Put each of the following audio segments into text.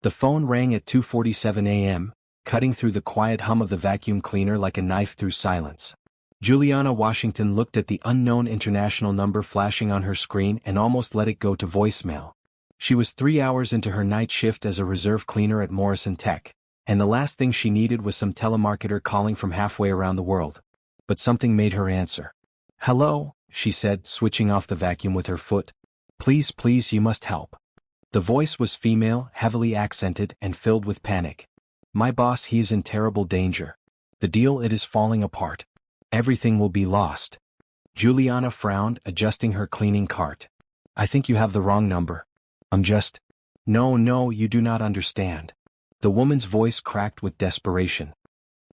The phone rang at 2:47 a.m., cutting through the quiet hum of the vacuum cleaner like a knife through silence. Juliana Washington looked at the unknown international number flashing on her screen and almost let it go to voicemail. She was 3 hours into her night shift as a reserve cleaner at Morrison Tech, and the last thing she needed was some telemarketer calling from halfway around the world. But something made her answer. "Hello," she said, switching off the vacuum with her foot. "Please, please, you must help." The voice was female, heavily accented, and filled with panic. "My boss, he is in terrible danger. The deal, it is falling apart. Everything will be lost." Juliana frowned, adjusting her cleaning cart. "I think you have the wrong number. I'm just—" No, you do not understand." The woman's voice cracked with desperation.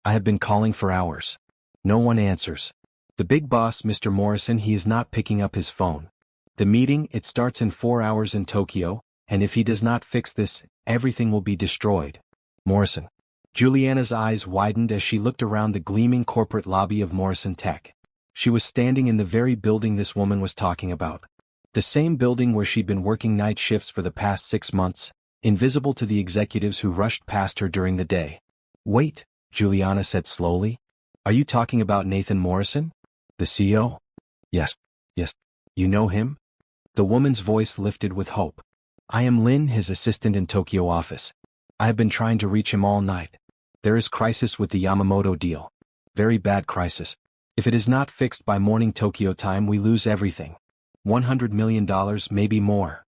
"I have been calling for hours. No one answers. The big boss, Mr. Morrison, he is not picking up his phone. The meeting, it starts in 4 hours in Tokyo, and if he does not fix this, everything will be destroyed. Morrison." Juliana's eyes widened as she looked around the gleaming corporate lobby of Morrison Tech. She was standing in the very building this woman was talking about. The same building where she'd been working night shifts for the past 6 months, invisible to the executives who rushed past her during the day. "Wait," Juliana said slowly. "Are you talking about Nathan Morrison? The CEO?" Yes. You know him?" The woman's voice lifted with hope. "I am Lynn, his assistant in Tokyo office. I have been trying to reach him all night. There is crisis with the Yamamoto deal. Very bad crisis. If it is not fixed by morning Tokyo time, we lose everything. $100 million, maybe more."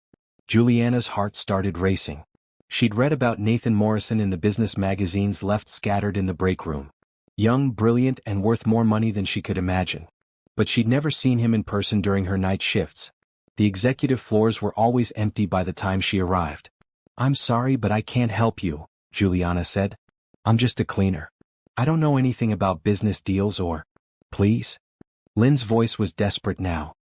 Juliana's heart started racing. She'd read about Nathan Morrison in the business magazines left scattered in the break room. Young, brilliant, and worth more money than she could imagine. But she'd never seen him in person during her night shifts. The executive floors were always empty by the time she arrived. "I'm sorry, but I can't help you," Juliana said. "I'm just a cleaner. I don't know anything about business deals or—" "Please?" Lynn's voice was desperate now.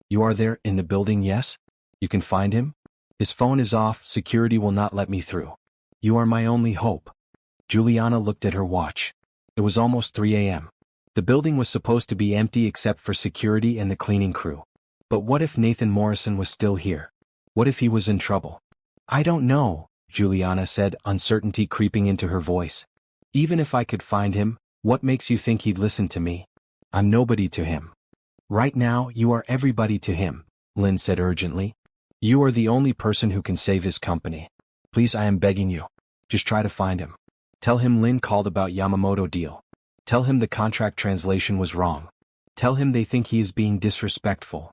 "You are there, in the building, yes? You can find him? His phone is off, security will not let me through. You are my only hope." Juliana looked at her watch. It was almost 3 a.m. The building was supposed to be empty except for security and the cleaning crew. But what if Nathan Morrison was still here? What if he was in trouble? "I don't know," Juliana said, uncertainty creeping into her voice. "Even if I could find him, what makes you think he'd listen to me? I'm nobody to him." "Right now, you are everybody to him," Lynn said urgently. "You are the only person who can save his company. Please, I am begging you. Just try to find him. Tell him Lynn called about Yamamoto deal. Tell him the contract translation was wrong. Tell him they think he is being disrespectful."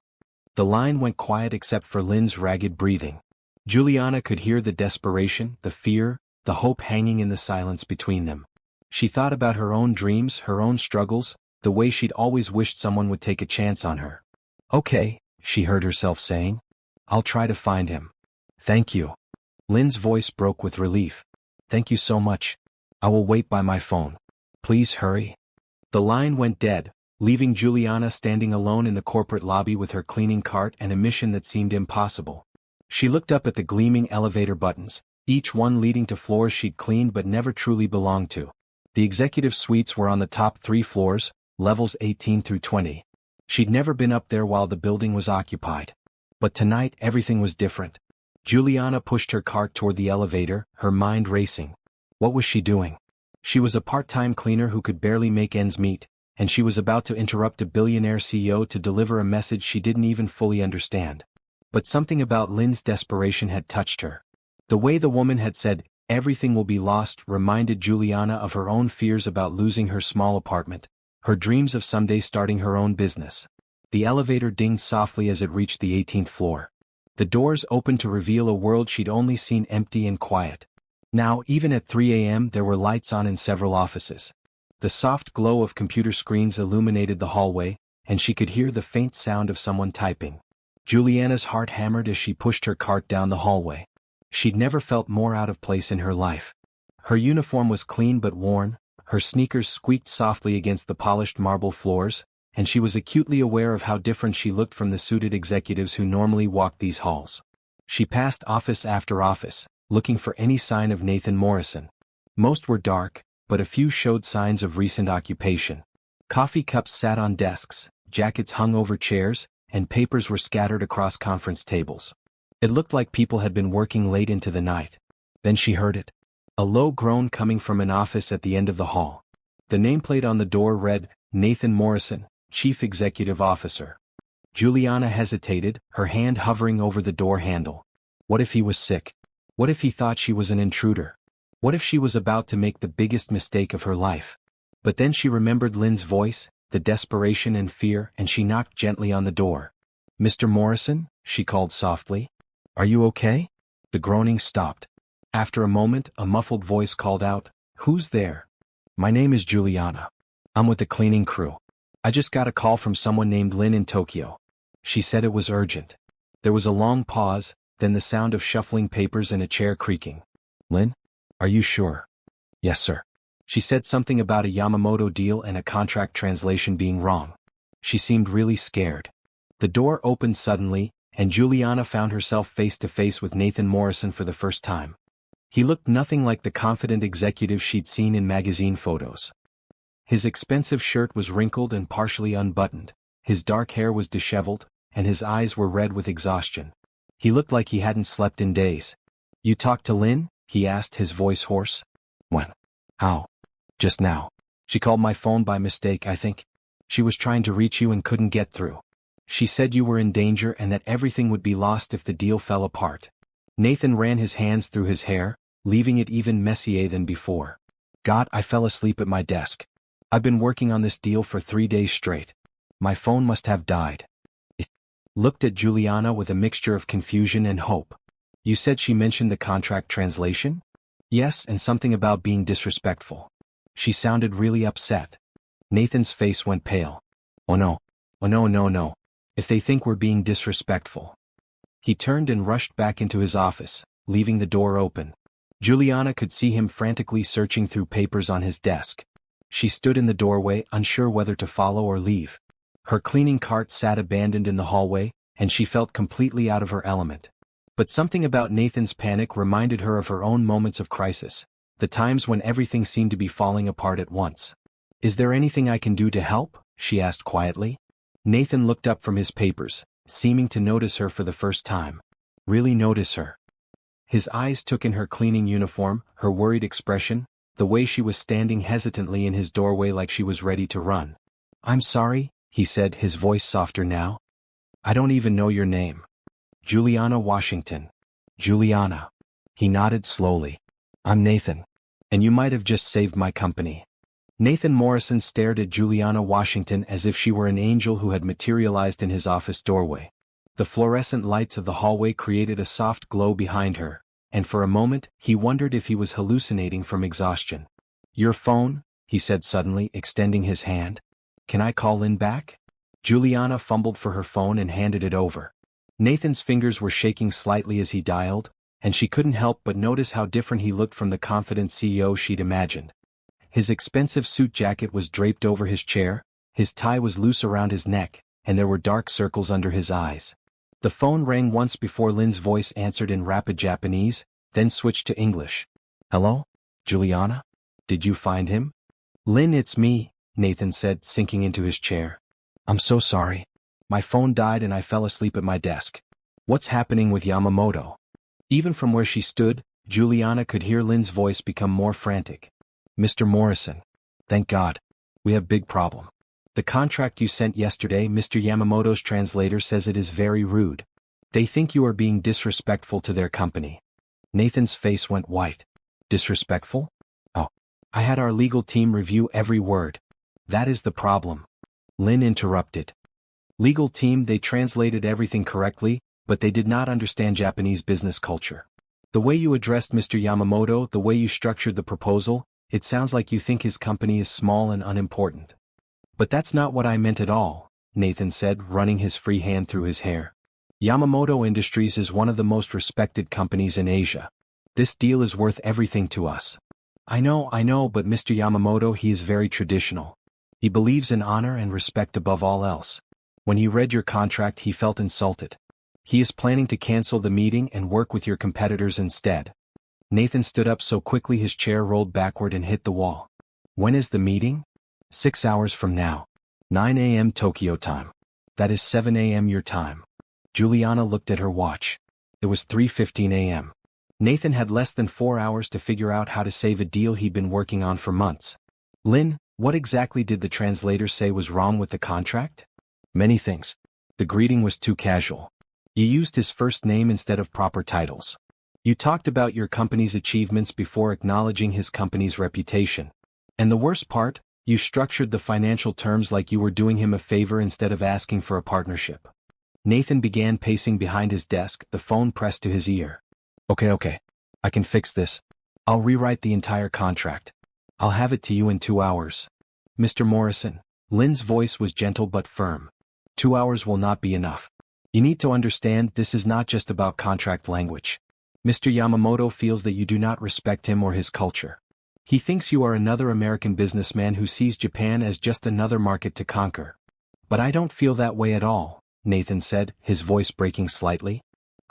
The line went quiet except for Lynn's ragged breathing. Juliana could hear the desperation, the fear, the hope hanging in the silence between them. She thought about her own dreams, her own struggles, the way she'd always wished someone would take a chance on her. "Okay," she heard herself saying. "I'll try to find him. Thank you." Lynn's voice broke with relief. "Thank you so much. I will wait by my phone. Please hurry." The line went dead, leaving Juliana standing alone in the corporate lobby with her cleaning cart and a mission that seemed impossible. She looked up at the gleaming elevator buttons, each one leading to floors she'd cleaned but never truly belonged to. The executive suites were on the top 3 floors, levels 18 through 20. She'd never been up there while the building was occupied. But tonight everything was different. Juliana pushed her cart toward the elevator, her mind racing. What was she doing? She was a part-time cleaner who could barely make ends meet, and she was about to interrupt a billionaire CEO to deliver a message she didn't even fully understand. But something about Lynn's desperation had touched her. The way the woman had said, "Everything will be lost," reminded Juliana of her own fears about losing her small apartment, her dreams of someday starting her own business. The elevator dinged softly as it reached the 18th floor. The doors opened to reveal a world she'd only seen empty and quiet. Now, even at 3 a.m., there were lights on in several offices. The soft glow of computer screens illuminated the hallway, and she could hear the faint sound of someone typing. Juliana's heart hammered as she pushed her cart down the hallway. She'd never felt more out of place in her life. Her uniform was clean but worn, her sneakers squeaked softly against the polished marble floors, and she was acutely aware of how different she looked from the suited executives who normally walked these halls. She passed office after office, looking for any sign of Nathan Morrison. Most were dark, but a few showed signs of recent occupation. Coffee cups sat on desks, jackets hung over chairs, and papers were scattered across conference tables. It looked like people had been working late into the night. Then she heard it. A low groan coming from an office at the end of the hall. The nameplate on the door read, Nathan Morrison, Chief Executive Officer. Juliana hesitated, her hand hovering over the door handle. What if he was sick? What if he thought she was an intruder? What if she was about to make the biggest mistake of her life? But then she remembered Lynn's voice, the desperation and fear, and she knocked gently on the door. Mr. Morrison, she called softly. Are you okay? The groaning stopped. After a moment, a muffled voice called out, Who's there? My name is Juliana. I'm with the cleaning crew. I just got a call from someone named Lynn in Tokyo. She said it was urgent. There was a long pause, then the sound of shuffling papers and a chair creaking. Lynn? Are you sure? Yes, sir. She said something about a Yamamoto deal and a contract translation being wrong. She seemed really scared. The door opened suddenly, and Juliana found herself face to face with Nathan Morrison for the first time. He looked nothing like the confident executive she'd seen in magazine photos. His expensive shirt was wrinkled and partially unbuttoned, his dark hair was disheveled, and his eyes were red with exhaustion. He looked like he hadn't slept in days. You talked to Lynn? He asked, his voice hoarse. When? How? Just now. She called my phone by mistake, I think. She was trying to reach you and couldn't get through. She said you were in danger and that everything would be lost if the deal fell apart. Nathan ran his hands through his hair, leaving it even messier than before. God, I fell asleep at my desk. I've been working on this deal for 3 days straight. My phone must have died. It looked at Juliana with a mixture of confusion and hope. You said she mentioned the contract translation? Yes, and something about being disrespectful. She sounded really upset. Nathan's face went pale. Oh no. Oh no, no, no. If they think we're being disrespectful. He turned and rushed back into his office, leaving the door open. Juliana could see him frantically searching through papers on his desk. She stood in the doorway, unsure whether to follow or leave. Her cleaning cart sat abandoned in the hallway, and she felt completely out of her element. But something about Nathan's panic reminded her of her own moments of crisis, the times when everything seemed to be falling apart at once. Is there anything I can do to help? She asked quietly. Nathan looked up from his papers, seeming to notice her for the first time. Really notice her. His eyes took in her cleaning uniform, her worried expression, the way she was standing hesitantly in his doorway like she was ready to run. I'm sorry, he said, his voice softer now. I don't even know your name. Juliana Washington. Juliana. He nodded slowly. I'm Nathan. And you might have just saved my company. Nathan Morrison stared at Juliana Washington as if she were an angel who had materialized in his office doorway. The fluorescent lights of the hallway created a soft glow behind her, and for a moment, he wondered if he was hallucinating from exhaustion. Your phone? He said suddenly, extending his hand. Can I call Lynn back? Juliana fumbled for her phone and handed it over. Nathan's fingers were shaking slightly as he dialed, and she couldn't help but notice how different he looked from the confident CEO she'd imagined. His expensive suit jacket was draped over his chair, his tie was loose around his neck, and there were dark circles under his eyes. The phone rang once before Lynn's voice answered in rapid Japanese, then switched to English. Hello? Juliana? Did you find him? Lynn, it's me, Nathan said, sinking into his chair. I'm so sorry. My phone died and I fell asleep at my desk. What's happening with Yamamoto? Even from where she stood, Juliana could hear Lynn's voice become more frantic. Mr. Morrison. Thank God. We have big problem. The contract you sent yesterday, Mr. Yamamoto's translator says it is very rude. They think you are being disrespectful to their company. Nathan's face went white. Disrespectful? Oh. I had our legal team review every word. That is the problem. Lynn interrupted. Legal team, they translated everything correctly, but they did not understand Japanese business culture. The way you addressed Mr. Yamamoto, the way you structured the proposal, it sounds like you think his company is small and unimportant. But that's not what I meant at all, Nathan said, running his free hand through his hair. Yamamoto Industries is one of the most respected companies in Asia. This deal is worth everything to us. I know, but Mr. Yamamoto, he is very traditional. He believes in honor and respect above all else. When he read your contract, he felt insulted. He is planning to cancel the meeting and work with your competitors instead. Nathan stood up so quickly his chair rolled backward and hit the wall. When is the meeting? 6 hours from now. 9 a.m. Tokyo time. That is 7 a.m. your time. Juliana looked at her watch. It was 3:15 a.m. Nathan had less than 4 hours to figure out how to save a deal he'd been working on for months. Lynn, what exactly did the translator say was wrong with the contract? Many things. The greeting was too casual. You used his first name instead of proper titles. You talked about your company's achievements before acknowledging his company's reputation. And the worst part, you structured the financial terms like you were doing him a favor instead of asking for a partnership. Nathan began pacing behind his desk, the phone pressed to his ear. Okay. I can fix this. I'll rewrite the entire contract. I'll have it to you in 2 hours. Mr. Morrison, Lynn's voice was gentle but firm. 2 hours will not be enough. You need to understand this is not just about contract language. Mr. Yamamoto feels that you do not respect him or his culture. He thinks you are another American businessman who sees Japan as just another market to conquer. But I don't feel that way at all, Nathan said, his voice breaking slightly.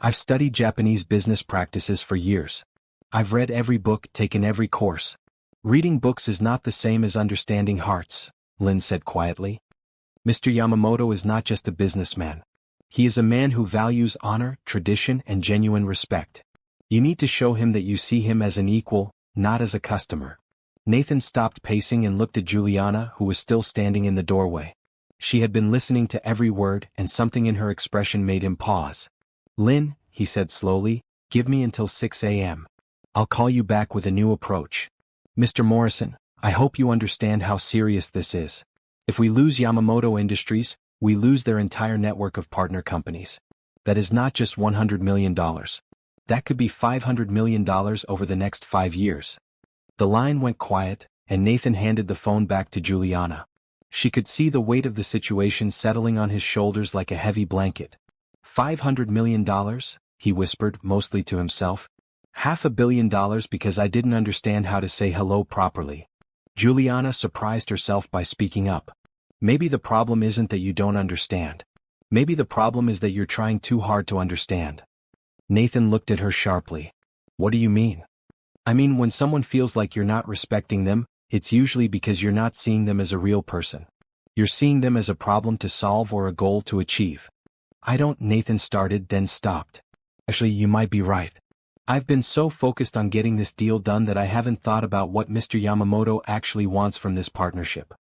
I've studied Japanese business practices for years. I've read every book, taken every course. Reading books is not the same as understanding hearts, Lynn said quietly. Mr. Yamamoto is not just a businessman. He is a man who values honor, tradition, and genuine respect. You need to show him that you see him as an equal, not as a customer. Nathan stopped pacing and looked at Juliana, who was still standing in the doorway. She had been listening to every word, and something in her expression made him pause. Lynn, he said slowly, give me until 6 a.m. I'll call you back with a new approach. Mr. Morrison, I hope you understand how serious this is. If we lose Yamamoto Industries, we lose their entire network of partner companies. That is not just $100 million. That could be $500 million over the next 5 years. The line went quiet, and Nathan handed the phone back to Juliana. She could see the weight of the situation settling on his shoulders like a heavy blanket. $500 million, he whispered, mostly to himself. $500 million because I didn't understand how to say hello properly. Juliana surprised herself by speaking up. Maybe the problem isn't that you don't understand. Maybe the problem is that you're trying too hard to understand. Nathan looked at her sharply. What do you mean? I mean, when someone feels like you're not respecting them, it's usually because you're not seeing them as a real person. You're seeing them as a problem to solve or a goal to achieve. Nathan started, then stopped. Actually, you might be right. I've been so focused on getting this deal done that I haven't thought about what Mr. Yamamoto actually wants from this partnership.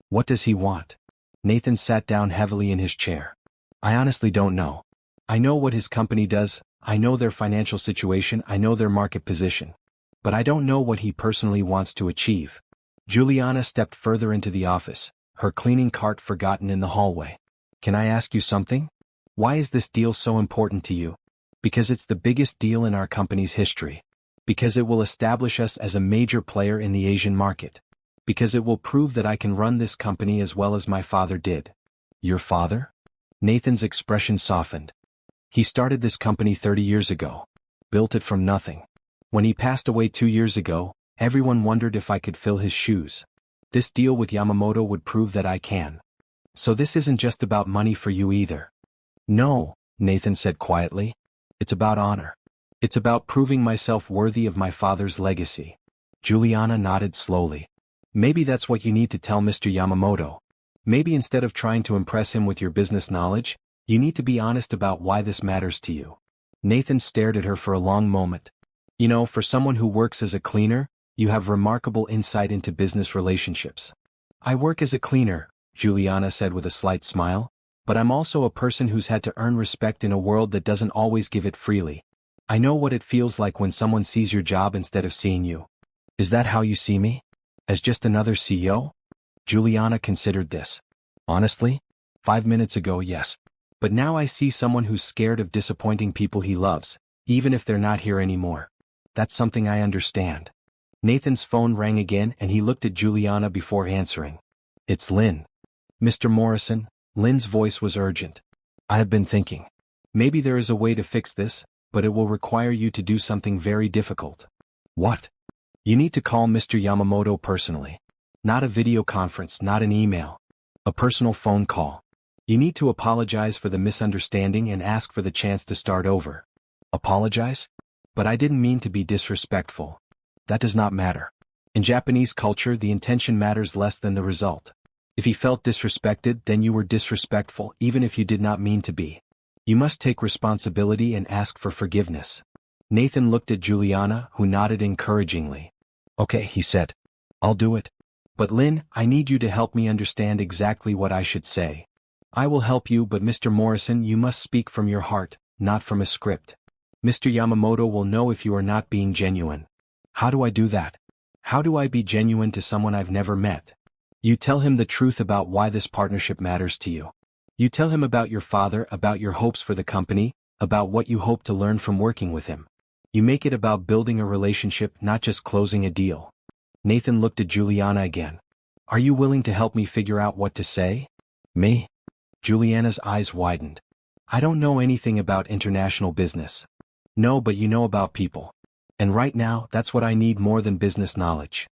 What does he want? Nathan sat down heavily in his chair. I honestly don't know. I know what his company does, I know their financial situation, I know their market position. But I don't know what he personally wants to achieve. Juliana stepped further into the office, her cleaning cart forgotten in the hallway. Can I ask you something? Why is this deal so important to you? Because it's the biggest deal in our company's history. Because it will establish us as a major player in the Asian market. Because it will prove that I can run this company as well as my father did. Your father? Nathan's expression softened. He started this company 30 years ago. Built it from nothing. When he passed away 2 years ago, everyone wondered if I could fill his shoes. This deal with Yamamoto would prove that I can. So this isn't just about money for you either. No, Nathan said quietly. It's about honor. It's about proving myself worthy of my father's legacy. Juliana nodded slowly. Maybe that's what you need to tell Mr. Yamamoto. Maybe instead of trying to impress him with your business knowledge, you need to be honest about why this matters to you. Nathan stared at her for a long moment. You know, for someone who works as a cleaner, you have remarkable insight into business relationships. I work as a cleaner, Juliana said with a slight smile, but I'm also a person who's had to earn respect in a world that doesn't always give it freely. I know what it feels like when someone sees your job instead of seeing you. Is that how you see me? As just another CEO? Juliana considered this. Honestly? 5 minutes ago, yes. But now I see someone who's scared of disappointing people he loves, even if they're not here anymore. That's something I understand. Nathan's phone rang again and he looked at Juliana before answering. It's Lynn. Mr. Morrison, Lynn's voice was urgent. I have been thinking. Maybe there is a way to fix this, but it will require you to do something very difficult. What? You need to call Mr. Yamamoto personally. Not a video conference, not an email. A personal phone call. You need to apologize for the misunderstanding and ask for the chance to start over. Apologize? But I didn't mean to be disrespectful. That does not matter. In Japanese culture, the intention matters less than the result. If he felt disrespected, then you were disrespectful, even if you did not mean to be. You must take responsibility and ask for forgiveness. Nathan looked at Juliana, who nodded encouragingly. Okay, he said. I'll do it. But Lynn, I need you to help me understand exactly what I should say. I will help you, but Mr. Morrison, you must speak from your heart, not from a script. Mr. Yamamoto will know if you are not being genuine. How do I do that? How do I be genuine to someone I've never met? You tell him the truth about why this partnership matters to you. You tell him about your father, about your hopes for the company, about what you hope to learn from working with him. You make it about building a relationship, not just closing a deal. Nathan looked at Juliana again. Are you willing to help me figure out what to say? Me? Juliana's eyes widened. I don't know anything about international business. No, but you know about people. And right now, that's what I need more than business knowledge.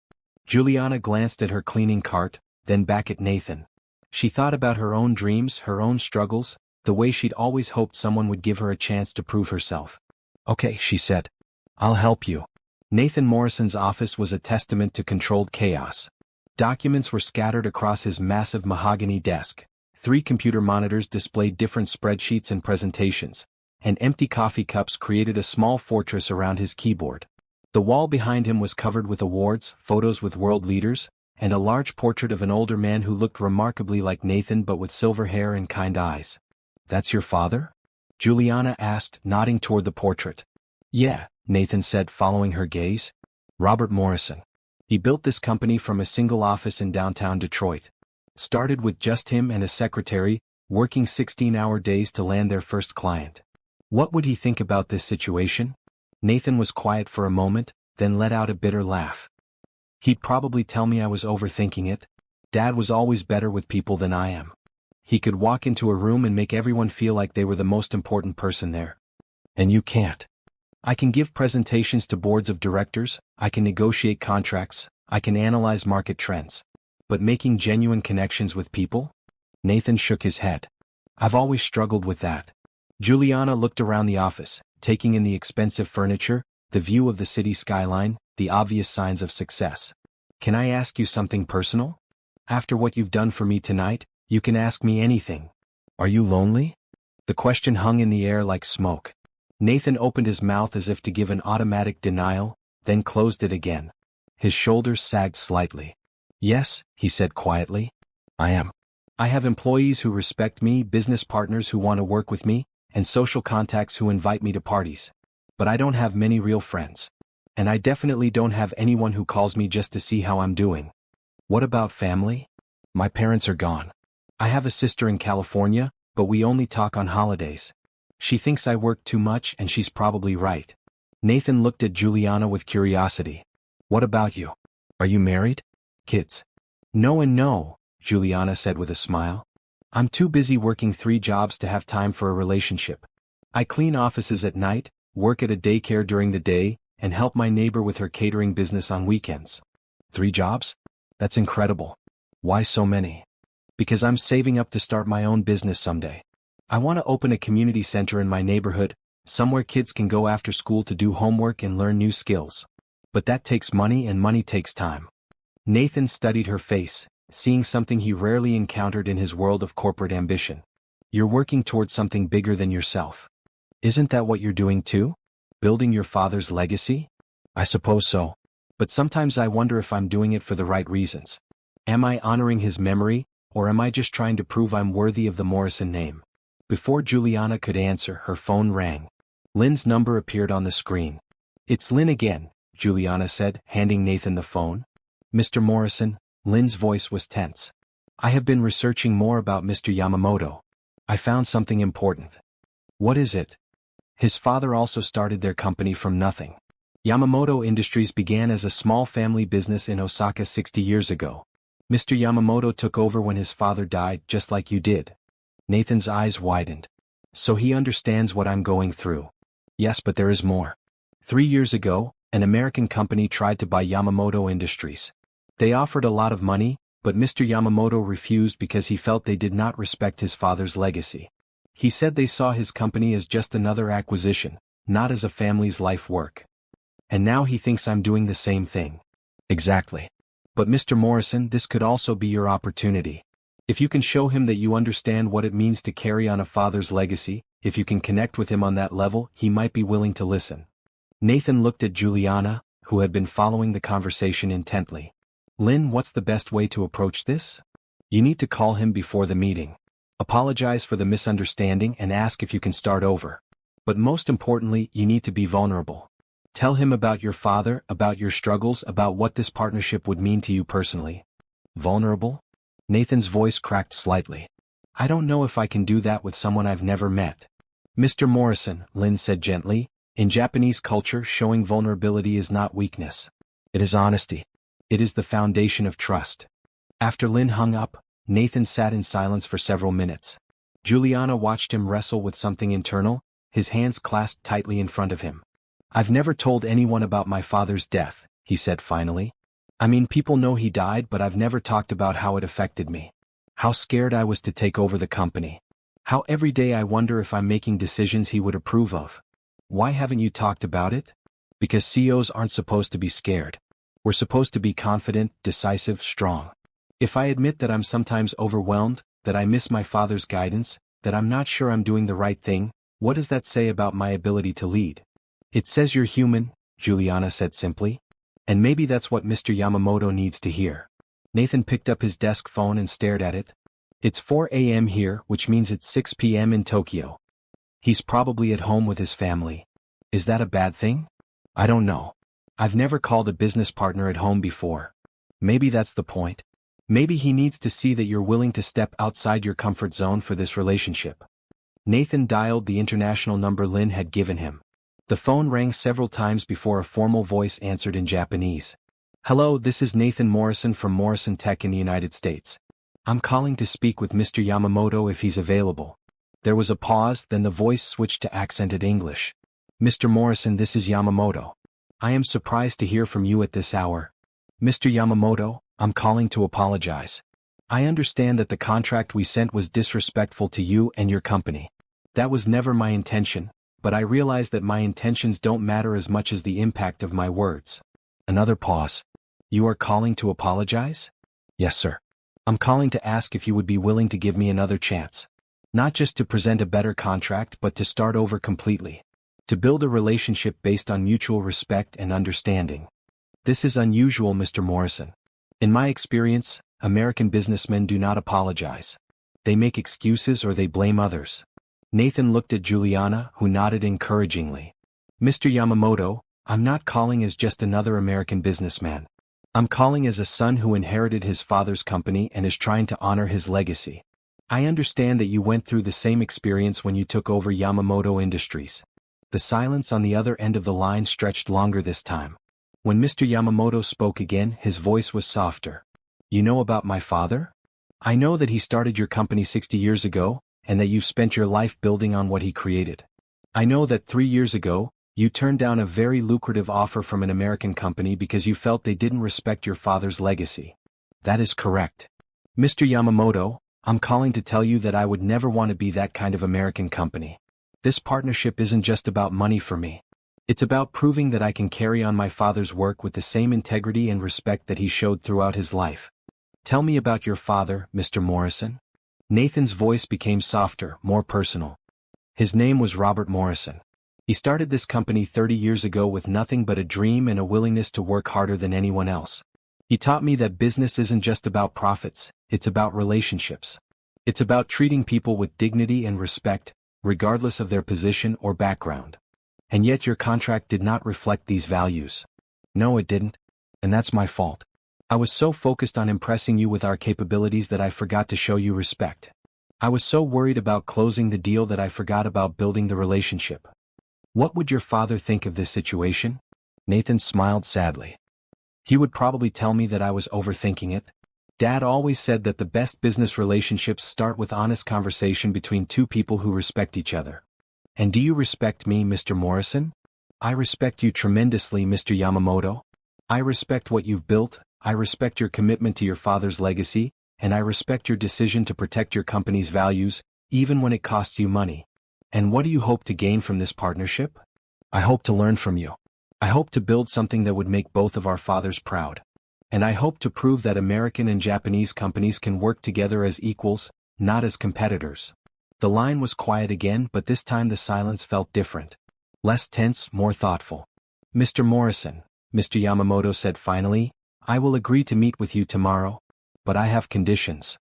Juliana glanced at her cleaning cart, then back at Nathan. She thought about her own dreams, her own struggles, the way she'd always hoped someone would give her a chance to prove herself. Okay, she said. I'll help you. Nathan Morrison's office was a testament to controlled chaos. Documents were scattered across his massive mahogany desk. 3 computer monitors displayed different spreadsheets and presentations, and empty coffee cups created a small fortress around his keyboard. The wall behind him was covered with awards, photos with world leaders, and a large portrait of an older man who looked remarkably like Nathan but with silver hair and kind eyes. That's your father? Juliana asked, nodding toward the portrait. Yeah, Nathan said, following her gaze. Robert Morrison. He built this company from a single office in downtown Detroit. Started with just him and a secretary, working 16-hour days to land their first client. What would he think about this situation? Nathan was quiet for a moment, then let out a bitter laugh. He'd probably tell me I was overthinking it. Dad was always better with people than I am. He could walk into a room and make everyone feel like they were the most important person there. And you can't. I can give presentations to boards of directors, I can negotiate contracts, I can analyze market trends. But making genuine connections with people? Nathan shook his head. I've always struggled with that. Juliana looked around the office, taking in the expensive furniture, the view of the city skyline, the obvious signs of success. Can I ask you something personal? After what you've done for me tonight, you can ask me anything. Are you lonely? The question hung in the air like smoke. Nathan opened his mouth as if to give an automatic denial, then closed it again. His shoulders sagged slightly. Yes, he said quietly. I am. I have employees who respect me, business partners who want to work with me, and social contacts who invite me to parties. But I don't have many real friends. And I definitely don't have anyone who calls me just to see how I'm doing. What about family? My parents are gone. I have a sister in California, but we only talk on holidays. She thinks I work too much and she's probably right. Nathan looked at Juliana with curiosity. What about you? Are you married? Kids? No and no, Juliana said with a smile. I'm too busy working 3 jobs to have time for a relationship. I clean offices at night, work at a daycare during the day, and help my neighbor with her catering business on weekends. 3 jobs? That's incredible. Why so many? Because I'm saving up to start my own business someday. I want to open a community center in my neighborhood, somewhere kids can go after school to do homework and learn new skills. But that takes money and money takes time. Nathan studied her face, seeing something he rarely encountered in his world of corporate ambition. You're working towards something bigger than yourself. Isn't that what you're doing too? Building your father's legacy? I suppose so. But sometimes I wonder if I'm doing it for the right reasons. Am I honoring his memory, or am I just trying to prove I'm worthy of the Morrison name? Before Juliana could answer, her phone rang. Lynn's number appeared on the screen. It's Lynn again, Juliana said, handing Nathan the phone. Mr. Morrison, Lynn's voice was tense. I have been researching more about Mr. Yamamoto. I found something important. What is it? His father also started their company from nothing. Yamamoto Industries began as a small family business in Osaka 60 years ago. Mr. Yamamoto took over when his father died, just like you did. Nathan's eyes widened. So he understands what I'm going through. Yes, but there is more. 3 years ago, an American company tried to buy Yamamoto Industries. They offered a lot of money, but Mr. Yamamoto refused because he felt they did not respect his father's legacy. He said they saw his company as just another acquisition, not as a family's life work. And now he thinks I'm doing the same thing. Exactly. But Mr. Morrison, this could also be your opportunity. If you can show him that you understand what it means to carry on a father's legacy, if you can connect with him on that level, he might be willing to listen. Nathan looked at Juliana, who had been following the conversation intently. Lynn, what's the best way to approach this? You need to call him before the meeting. Apologize for the misunderstanding and ask if you can start over. But most importantly, you need to be vulnerable. Tell him about your father, about your struggles, about what this partnership would mean to you personally. Vulnerable? Nathan's voice cracked slightly. I don't know if I can do that with someone I've never met. Mr. Morrison, Lynn said gently, in Japanese culture, showing vulnerability is not weakness. It is honesty. It is the foundation of trust. After Lynn hung up, Nathan sat in silence for several minutes. Juliana watched him wrestle with something internal, his hands clasped tightly in front of him. I've never told anyone about my father's death, he said finally. I mean, people know he died, but I've never talked about how it affected me. How scared I was to take over the company. How every day I wonder if I'm making decisions he would approve of. Why haven't you talked about it? Because CEOs aren't supposed to be scared. We're supposed to be confident, decisive, strong. If I admit that I'm sometimes overwhelmed, that I miss my father's guidance, that I'm not sure I'm doing the right thing, what does that say about my ability to lead? It says you're human, Juliana said simply. And maybe that's what Mr. Yamamoto needs to hear. Nathan picked up his desk phone and stared at it. It's 4 a.m. here, which means it's 6 p.m. in Tokyo. He's probably at home with his family. Is that a bad thing? I don't know. I've never called a business partner at home before. Maybe that's the point. Maybe he needs to see that you're willing to step outside your comfort zone for this relationship. Nathan dialed the international number Lynn had given him. The phone rang several times before a formal voice answered in Japanese. Hello, this is Nathan Morrison from Morrison Tech in the United States. I'm calling to speak with Mr. Yamamoto if he's available. There was a pause, then the voice switched to accented English. Mr. Morrison, this is Yamamoto. I am surprised to hear from you at this hour. Mr. Yamamoto, I'm calling to apologize. I understand that the contract we sent was disrespectful to you and your company. That was never my intention, but I realize that my intentions don't matter as much as the impact of my words. Another pause. You are calling to apologize? Yes, sir. I'm calling to ask if you would be willing to give me another chance. Not just to present a better contract, but to start over completely. To build a relationship based on mutual respect and understanding. This is unusual, Mr. Morrison. In my experience, American businessmen do not apologize. They make excuses or they blame others. Nathan looked at Juliana, who nodded encouragingly. Mr. Yamamoto, I'm not calling as just another American businessman. I'm calling as a son who inherited his father's company and is trying to honor his legacy. I understand that you went through the same experience when you took over Yamamoto Industries. The silence on the other end of the line stretched longer this time. When Mr. Yamamoto spoke again, his voice was softer. You know about my father? I know that he started your company 60 years ago, and that you've spent your life building on what he created. I know that 3 years ago, you turned down a very lucrative offer from an American company because you felt they didn't respect your father's legacy. That is correct. Mr. Yamamoto, I'm calling to tell you that I would never want to be that kind of American company. This partnership isn't just about money for me. It's about proving that I can carry on my father's work with the same integrity and respect that he showed throughout his life. Tell me about your father, Mr. Morrison. Nathan's voice became softer, more personal. His name was Robert Morrison. He started this company 30 years ago with nothing but a dream and a willingness to work harder than anyone else. He taught me that business isn't just about profits, it's about relationships. It's about treating people with dignity and respect, regardless of their position or background. And yet your contract did not reflect these values. No, it didn't. And that's my fault. I was so focused on impressing you with our capabilities that I forgot to show you respect. I was so worried about closing the deal that I forgot about building the relationship. What would your father think of this situation? Nathan smiled sadly. He would probably tell me that I was overthinking it. Dad always said that the best business relationships start with honest conversation between two people who respect each other. And do you respect me, Mr. Morrison? I respect you tremendously, Mr. Yamamoto. I respect what you've built, I respect your commitment to your father's legacy, and I respect your decision to protect your company's values, even when it costs you money. And what do you hope to gain from this partnership? I hope to learn from you. I hope to build something that would make both of our fathers proud. And I hope to prove that American and Japanese companies can work together as equals, not as competitors. The line was quiet again, but this time the silence felt different. Less tense, more thoughtful. Mr. Morrison, Mr. Yamamoto said finally, I will agree to meet with you tomorrow. But I have conditions.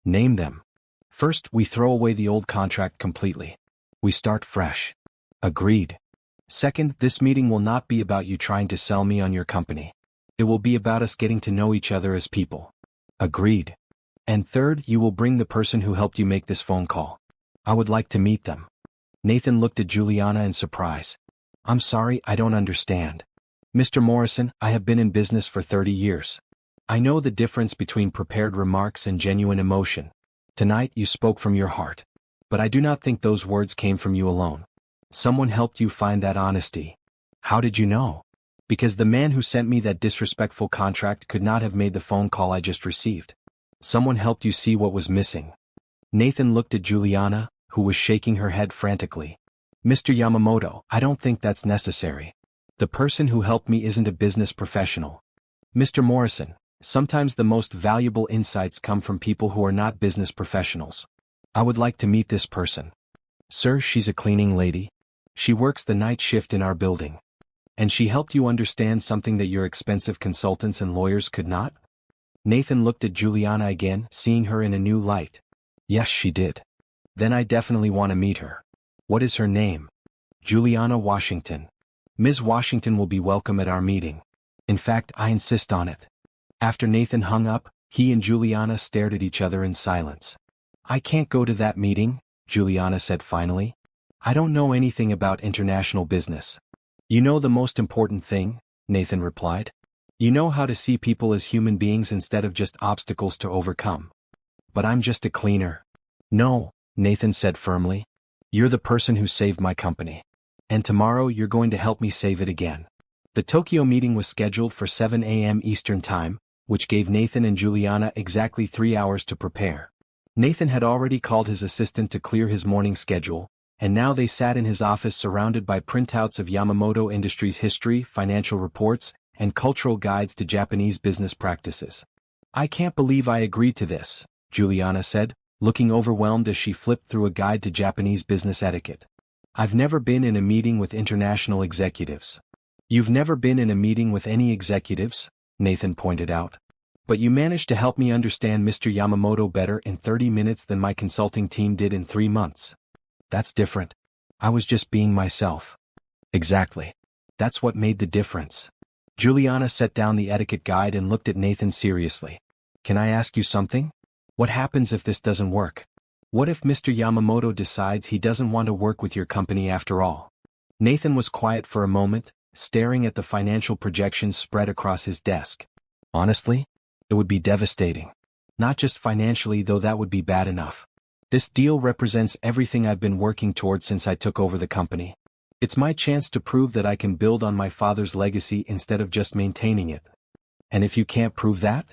Name them. First, we throw away the old contract completely. We start fresh. Agreed. Second, this meeting will not be about you trying to sell me on your company. It will be about us getting to know each other as people. Agreed. And third, you will bring the person who helped you make this phone call. I would like to meet them. Nathan looked at Juliana in surprise. I'm sorry, I don't understand. Mr. Morrison, I have been in business for 30 years. I know the difference between prepared remarks and genuine emotion. Tonight you spoke from your heart. But I do not think those words came from you alone. Someone helped you find that honesty. How did you know? Because the man who sent me that disrespectful contract could not have made the phone call I just received. Someone helped you see what was missing. Nathan looked at Juliana, who was shaking her head frantically. Mr. Yamamoto, I don't think that's necessary. The person who helped me isn't a business professional. Mr. Morrison, sometimes the most valuable insights come from people who are not business professionals. I would like to meet this person. Sir, she's a cleaning lady. She works the night shift in our building. And she helped you understand something that your expensive consultants and lawyers could not? Nathan looked at Juliana again, seeing her in a new light. Yes, she did. Then I definitely want to meet her. What is her name? Juliana Washington. Ms. Washington will be welcome at our meeting. In fact, I insist on it. After Nathan hung up, he and Juliana stared at each other in silence. I can't go to that meeting, Juliana said finally. I don't know anything about international business. You know the most important thing, Nathan replied. You know how to see people as human beings instead of just obstacles to overcome. But I'm just a cleaner. No, Nathan said firmly. You're the person who saved my company. And tomorrow you're going to help me save it again. The Tokyo meeting was scheduled for 7 a.m. Eastern Time, which gave Nathan and Juliana exactly 3 hours to prepare. Nathan had already called his assistant to clear his morning schedule, and now they sat in his office surrounded by printouts of Yamamoto Industries' history, financial reports, and cultural guides to Japanese business practices. I can't believe I agreed to this, Juliana said, looking overwhelmed as she flipped through a guide to Japanese business etiquette. I've never been in a meeting with international executives. You've never been in a meeting with any executives? Nathan pointed out. But you managed to help me understand Mr. Yamamoto better in 30 minutes than my consulting team did in 3 months. That's different. I was just being myself. Exactly. That's what made the difference. Juliana set down the etiquette guide and looked at Nathan seriously. Can I ask you something? What happens if this doesn't work? What if Mr. Yamamoto decides he doesn't want to work with your company after all? Nathan was quiet for a moment, staring at the financial projections spread across his desk. Honestly, it would be devastating. Not just financially, though that would be bad enough. This deal represents everything I've been working towards since I took over the company. It's my chance to prove that I can build on my father's legacy instead of just maintaining it. And if you can't prove that,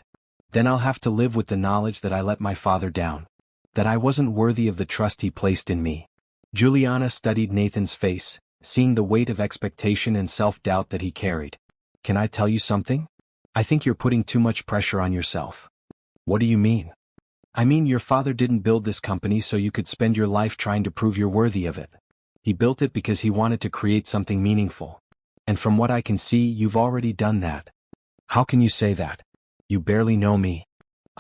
then I'll have to live with the knowledge that I let my father down. That I wasn't worthy of the trust he placed in me. Juliana studied Nathan's face, seeing the weight of expectation and self-doubt that he carried. Can I tell you something? I think you're putting too much pressure on yourself. What do you mean? I mean, your father didn't build this company so you could spend your life trying to prove you're worthy of it. He built it because he wanted to create something meaningful. And from what I can see, you've already done that. How can you say that? You barely know me.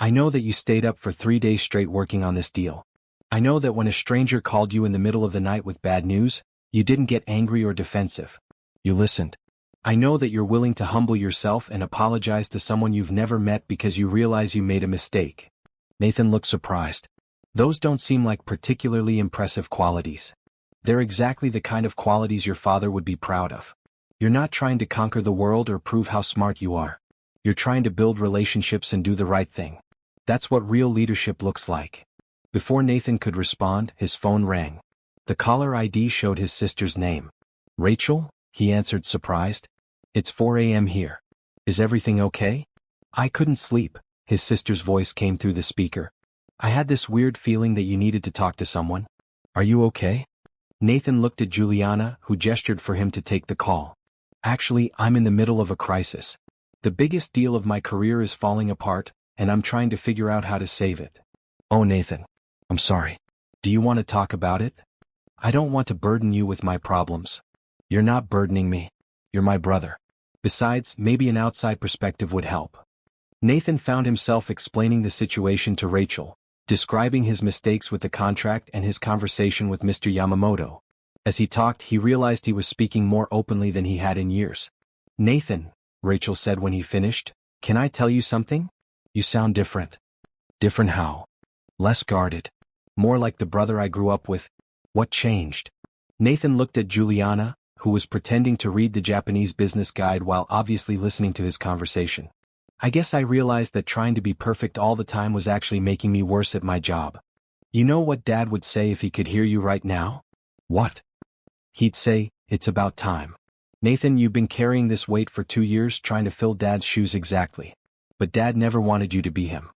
I know that you stayed up for 3 days straight working on this deal. I know that when a stranger called you in the middle of the night with bad news, you didn't get angry or defensive. You listened. I know that you're willing to humble yourself and apologize to someone you've never met because you realize you made a mistake. Nathan looked surprised. Those don't seem like particularly impressive qualities. They're exactly the kind of qualities your father would be proud of. You're not trying to conquer the world or prove how smart you are. You're trying to build relationships and do the right thing. That's what real leadership looks like. Before Nathan could respond, his phone rang. The caller ID showed his sister's name. Rachel? He answered surprised. It's 4 a.m. here. Is everything okay? I couldn't sleep, his sister's voice came through the speaker. I had this weird feeling that you needed to talk to someone. Are you okay? Nathan looked at Juliana, who gestured for him to take the call. Actually, I'm in the middle of a crisis. The biggest deal of my career is falling apart, and I'm trying to figure out how to save it. Oh, Nathan. I'm sorry. Do you want to talk about it? I don't want to burden you with my problems. You're not burdening me. You're my brother. Besides, maybe an outside perspective would help. Nathan found himself explaining the situation to Rachel, describing his mistakes with the contract and his conversation with Mr. Yamamoto. As he talked, he realized he was speaking more openly than he had in years. Nathan, Rachel said when he finished, can I tell you something? You sound different. Different how? Less guarded. More like the brother I grew up with. What changed? Nathan looked at Juliana, who was pretending to read the Japanese business guide while obviously listening to his conversation. I guess I realized that trying to be perfect all the time was actually making me worse at my job. You know what Dad would say if he could hear you right now? What? He'd say, it's about time. Nathan, you've been carrying this weight for 2 years trying to fill Dad's shoes exactly. But Dad never wanted you to be him.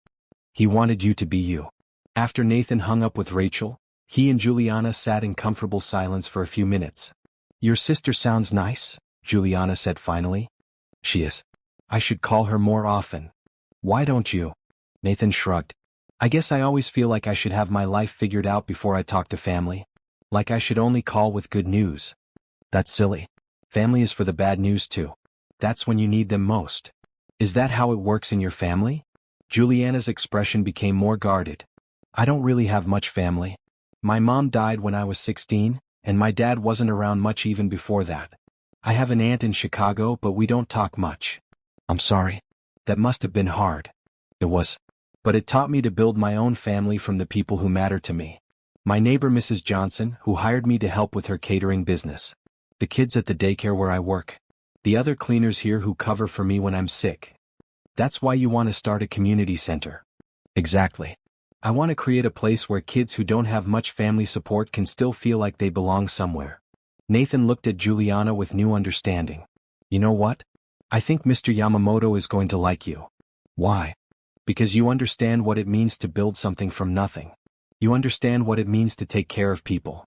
He wanted you to be you. After Nathan hung up with Rachel, he and Juliana sat in comfortable silence for a few minutes. Your sister sounds nice, Juliana said finally. She is. I should call her more often. Why don't you? Nathan shrugged. I guess I always feel like I should have my life figured out before I talk to family. Like I should only call with good news. That's silly. Family is for the bad news too. That's when you need them most. Is that how it works in your family? Juliana's expression became more guarded. I don't really have much family. My mom died when I was 16, and my dad wasn't around much even before that. I have an aunt in Chicago, but we don't talk much. I'm sorry. That must have been hard. It was. But it taught me to build my own family from the people who matter to me. My neighbor Mrs. Johnson, who hired me to help with her catering business. The kids at the daycare where I work. The other cleaners here who cover for me when I'm sick. That's why you want to start a community center. Exactly. I want to create a place where kids who don't have much family support can still feel like they belong somewhere. Nathan looked at Juliana with new understanding. You know what? I think Mr. Yamamoto is going to like you. Why? Because you understand what it means to build something from nothing. You understand what it means to take care of people.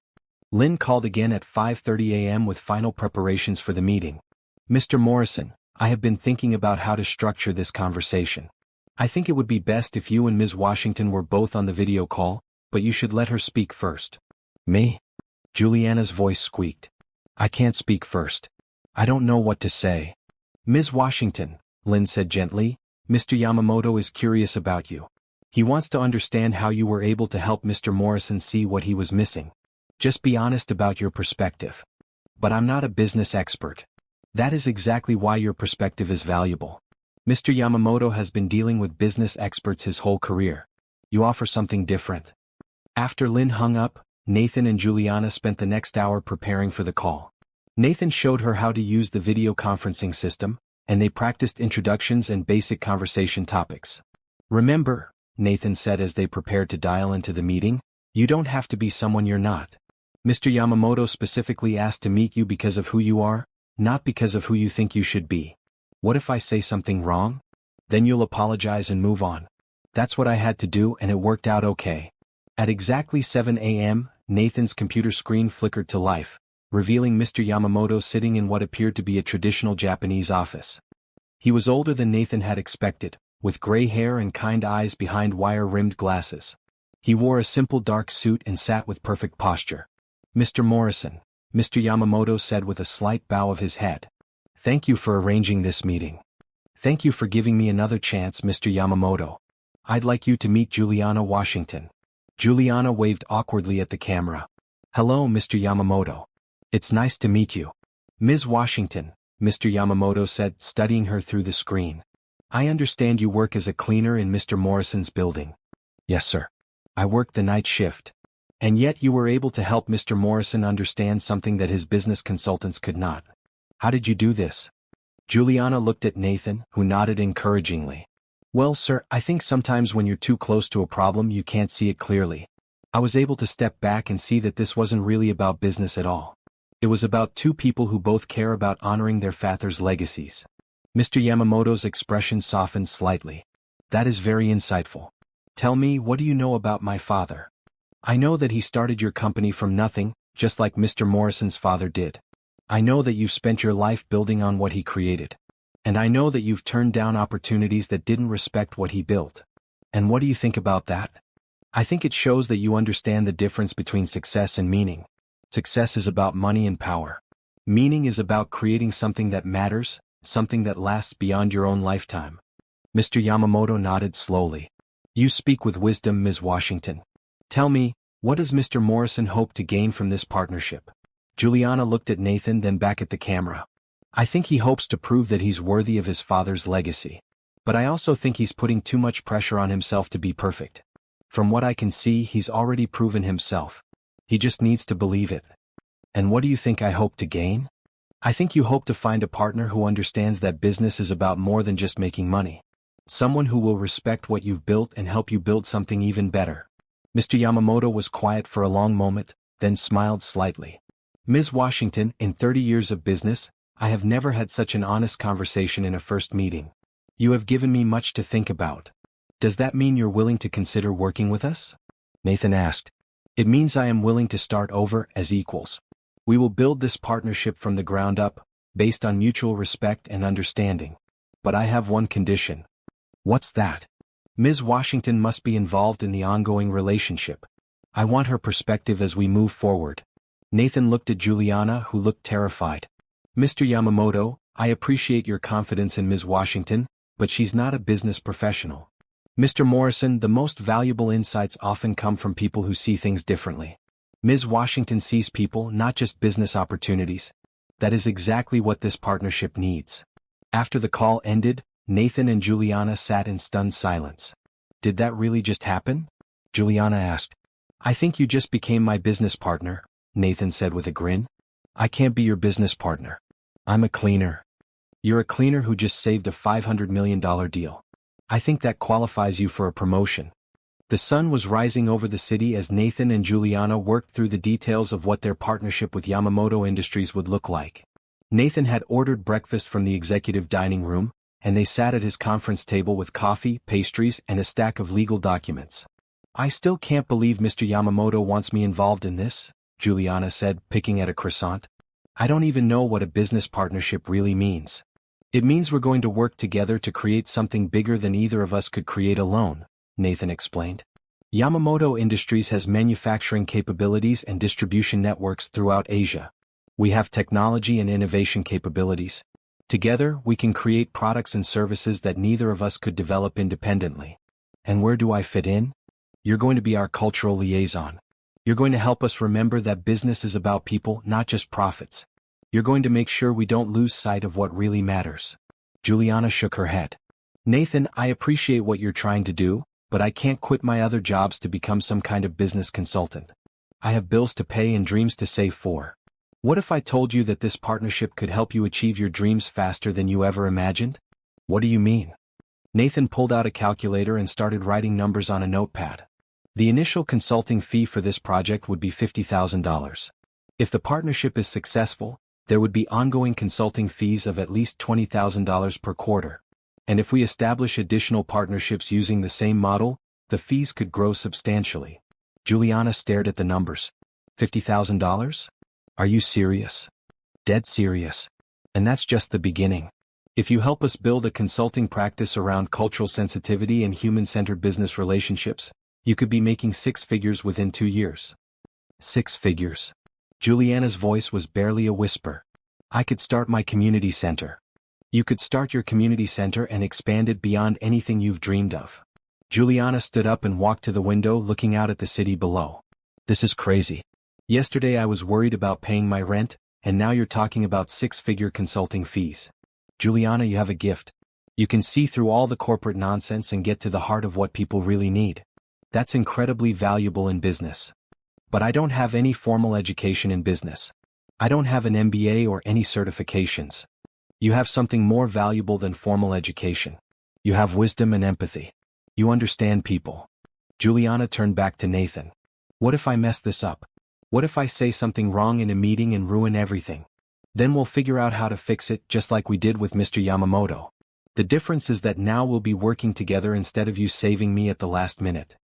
Lynn called again at 5:30 a.m. with final preparations for the meeting. Mr. Morrison, I have been thinking about how to structure this conversation. I think it would be best if you and Ms. Washington were both on the video call, but you should let her speak first. Me? Juliana's voice squeaked. I can't speak first. I don't know what to say. Ms. Washington, Lynn said gently, Mr. Yamamoto is curious about you. He wants to understand how you were able to help Mr. Morrison see what he was missing. Just be honest about your perspective. But I'm not a business expert. That is exactly why your perspective is valuable. Mr. Yamamoto has been dealing with business experts his whole career. You offer something different. After Lynn hung up, Nathan and Juliana spent the next hour preparing for the call. Nathan showed her how to use the video conferencing system, and they practiced introductions and basic conversation topics. Remember, Nathan said as they prepared to dial into the meeting, you don't have to be someone you're not. Mr. Yamamoto specifically asked to meet you because of who you are, not because of who you think you should be. What if I say something wrong? Then you'll apologize and move on. That's what I had to do and it worked out okay. At exactly 7 a.m., Nathan's computer screen flickered to life, revealing Mr. Yamamoto sitting in what appeared to be a traditional Japanese office. He was older than Nathan had expected, with gray hair and kind eyes behind wire-rimmed glasses. He wore a simple dark suit and sat with perfect posture. Mr. Morrison, Mr. Yamamoto said with a slight bow of his head. Thank you for arranging this meeting. Thank you for giving me another chance, Mr. Yamamoto. I'd like you to meet Juliana Washington. Juliana waved awkwardly at the camera. Hello, Mr. Yamamoto. It's nice to meet you. Ms. Washington, Mr. Yamamoto said, studying her through the screen. I understand you work as a cleaner in Mr. Morrison's building. Yes, sir. I work the night shift. And yet you were able to help Mr. Morrison understand something that his business consultants could not. How did you do this? Juliana looked at Nathan, who nodded encouragingly. Well, sir, I think sometimes when you're too close to a problem you can't see it clearly. I was able to step back and see that this wasn't really about business at all. It was about two people who both care about honoring their father's legacies. Mr. Yamamoto's expression softened slightly. That is very insightful. Tell me, what do you know about my father? I know that he started your company from nothing, just like Mr. Morrison's father did. I know that you've spent your life building on what he created. And I know that you've turned down opportunities that didn't respect what he built. And what do you think about that? I think it shows that you understand the difference between success and meaning. Success is about money and power. Meaning is about creating something that matters, something that lasts beyond your own lifetime. Mr. Yamamoto nodded slowly. You speak with wisdom, Ms. Washington. Tell me, what does Mr. Morrison hope to gain from this partnership? Juliana looked at Nathan, then back at the camera. I think he hopes to prove that he's worthy of his father's legacy. But I also think he's putting too much pressure on himself to be perfect. From what I can see, he's already proven himself. He just needs to believe it. And what do you think I hope to gain? I think you hope to find a partner who understands that business is about more than just making money. Someone who will respect what you've built and help you build something even better. Mr. Yamamoto was quiet for a long moment, then smiled slightly. Ms. Washington, in 30 years of business, I have never had such an honest conversation in a first meeting. You have given me much to think about. Does that mean you're willing to consider working with us? Nathan asked. It means I am willing to start over as equals. We will build this partnership from the ground up, based on mutual respect and understanding. But I have one condition. What's that? Ms. Washington must be involved in the ongoing relationship. I want her perspective as we move forward. Nathan looked at Juliana, who looked terrified. Mr. Yamamoto, I appreciate your confidence in Ms. Washington, but she's not a business professional. Mr. Morrison, the most valuable insights often come from people who see things differently. Ms. Washington sees people, not just business opportunities. That is exactly what this partnership needs. After the call ended, Nathan and Juliana sat in stunned silence. Did that really just happen? Juliana asked. I think you just became my business partner, Nathan said with a grin. I can't be your business partner. I'm a cleaner. You're a cleaner who just saved a $500 million deal. I think that qualifies you for a promotion. The sun was rising over the city as Nathan and Juliana worked through the details of what their partnership with Yamamoto Industries would look like. Nathan had ordered breakfast from the executive dining room, and they sat at his conference table with coffee, pastries, and a stack of legal documents. I still can't believe Mr. Yamamoto wants me involved in this, Juliana said, picking at a croissant. I don't even know what a business partnership really means. It means we're going to work together to create something bigger than either of us could create alone, Nathan explained. Yamamoto Industries has manufacturing capabilities and distribution networks throughout Asia. We have technology and innovation capabilities. Together, we can create products and services that neither of us could develop independently. And where do I fit in? You're going to be our cultural liaison. You're going to help us remember that business is about people, not just profits. You're going to make sure we don't lose sight of what really matters. Juliana shook her head. Nathan, I appreciate what you're trying to do, but I can't quit my other jobs to become some kind of business consultant. I have bills to pay and dreams to save for. What if I told you that this partnership could help you achieve your dreams faster than you ever imagined? What do you mean? Nathan pulled out a calculator and started writing numbers on a notepad. The initial consulting fee for this project would be $50,000. If the partnership is successful, there would be ongoing consulting fees of at least $20,000 per quarter. And if we establish additional partnerships using the same model, the fees could grow substantially. Juliana stared at the numbers. $50,000? Are you serious? Dead serious. And that's just the beginning. If you help us build a consulting practice around cultural sensitivity and human-centered business relationships, you could be making 6 figures within 2 years. 6 figures. Juliana's voice was barely a whisper. I could start my community center. You could start your community center and expand it beyond anything you've dreamed of. Juliana stood up and walked to the window, looking out at the city below. This is crazy. Yesterday I was worried about paying my rent, and now you're talking about 6-figure consulting fees. Juliana, you have a gift. You can see through all the corporate nonsense and get to the heart of what people really need. That's incredibly valuable in business. But I don't have any formal education in business. I don't have an MBA or any certifications. You have something more valuable than formal education. You have wisdom and empathy. You understand people. Juliana turned back to Nathan. What if I mess this up? What if I say something wrong in a meeting and ruin everything? Then we'll figure out how to fix it, just like we did with Mr. Yamamoto. The difference is that now we'll be working together instead of you saving me at the last minute.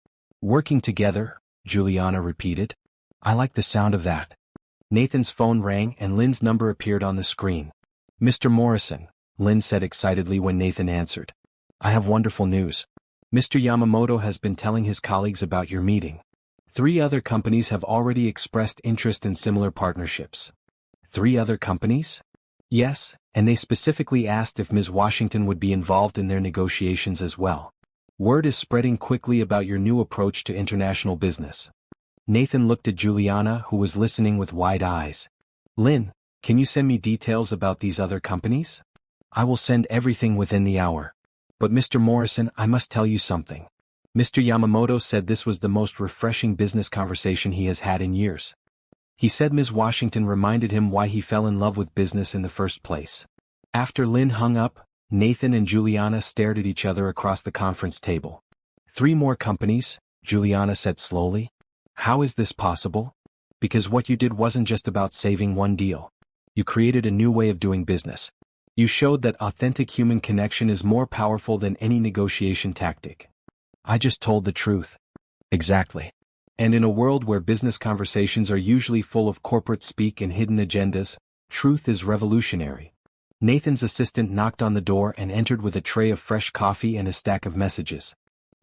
Working together, Juliana repeated. I like the sound of that. Nathan's phone rang and Lynn's number appeared on the screen. Mr. Morrison, Lynn said excitedly when Nathan answered. I have wonderful news. Mr. Yamamoto has been telling his colleagues about your meeting. 3 other companies have already expressed interest in similar partnerships. 3 other companies? Yes, and they specifically asked if Ms. Washington would be involved in their negotiations as well. Word is spreading quickly about your new approach to international business. Nathan looked at Juliana, who was listening with wide eyes. Lynn, can you send me details about these other companies? I will send everything within the hour. But Mr. Morrison, I must tell you something. Mr. Yamamoto said this was the most refreshing business conversation he has had in years. He said Ms. Washington reminded him why he fell in love with business in the first place. After Lynn hung up, Nathan and Juliana stared at each other across the conference table. 3 more companies, Juliana said slowly. How is this possible? Because what you did wasn't just about saving one deal. You created a new way of doing business. You showed that authentic human connection is more powerful than any negotiation tactic. I just told the truth. Exactly. And in a world where business conversations are usually full of corporate speak and hidden agendas, truth is revolutionary. Nathan's assistant knocked on the door and entered with a tray of fresh coffee and a stack of messages.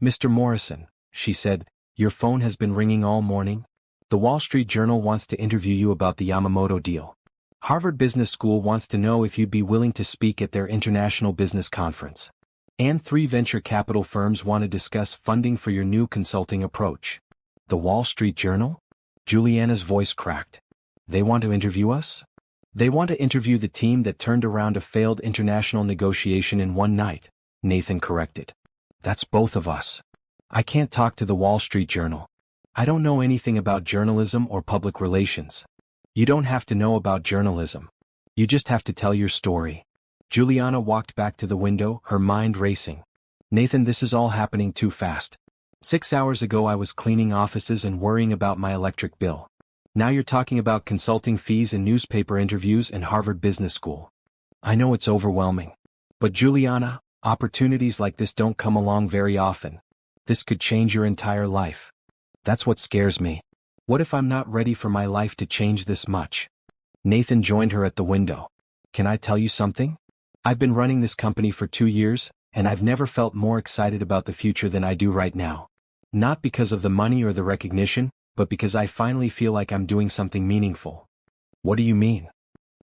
Mr. Morrison, she said, your phone has been ringing all morning. The Wall Street Journal wants to interview you about the Yamamoto deal. Harvard Business School wants to know if you'd be willing to speak at their International Business Conference. And 3 venture capital firms want to discuss funding for your new consulting approach. The Wall Street Journal? Juliana's voice cracked. They want to interview us? They want to interview the team that turned around a failed international negotiation in one night, Nathan corrected. That's both of us. I can't talk to the Wall Street Journal. I don't know anything about journalism or public relations. You don't have to know about journalism. You just have to tell your story. Juliana walked back to the window, her mind racing. Nathan, this is all happening too fast. 6 hours ago I was cleaning offices and worrying about my electric bill. Now you're talking about consulting fees and newspaper interviews and Harvard Business School. I know it's overwhelming. But Juliana, opportunities like this don't come along very often. This could change your entire life. That's what scares me. What if I'm not ready for my life to change this much? Nathan joined her at the window. Can I tell you something? I've been running this company for 2 years, and I've never felt more excited about the future than I do right now. Not because of the money or the recognition, but because I finally feel like I'm doing something meaningful. What do you mean?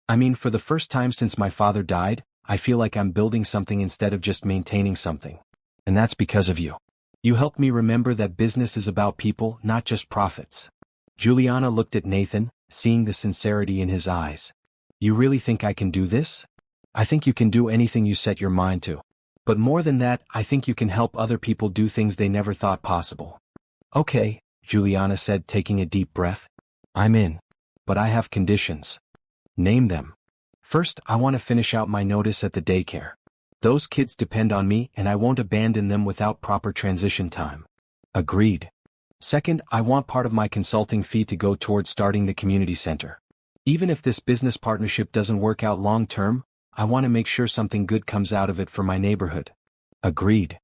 I mean, for the first time since my father died, I feel like I'm building something instead of just maintaining something. And that's because of you. You helped me remember that business is about people, not just profits. Juliana looked at Nathan, seeing the sincerity in his eyes. You really think I can do this? I think you can do anything you set your mind to. But more than that, I think you can help other people do things they never thought possible. Okay, Juliana said, taking a deep breath. I'm in. But I have conditions. Name them. First, I want to finish out my notice at the daycare. Those kids depend on me and I won't abandon them without proper transition time. Agreed. Second, I want part of my consulting fee to go towards starting the community center. Even if this business partnership doesn't work out long term, I want to make sure something good comes out of it for my neighborhood. Agreed.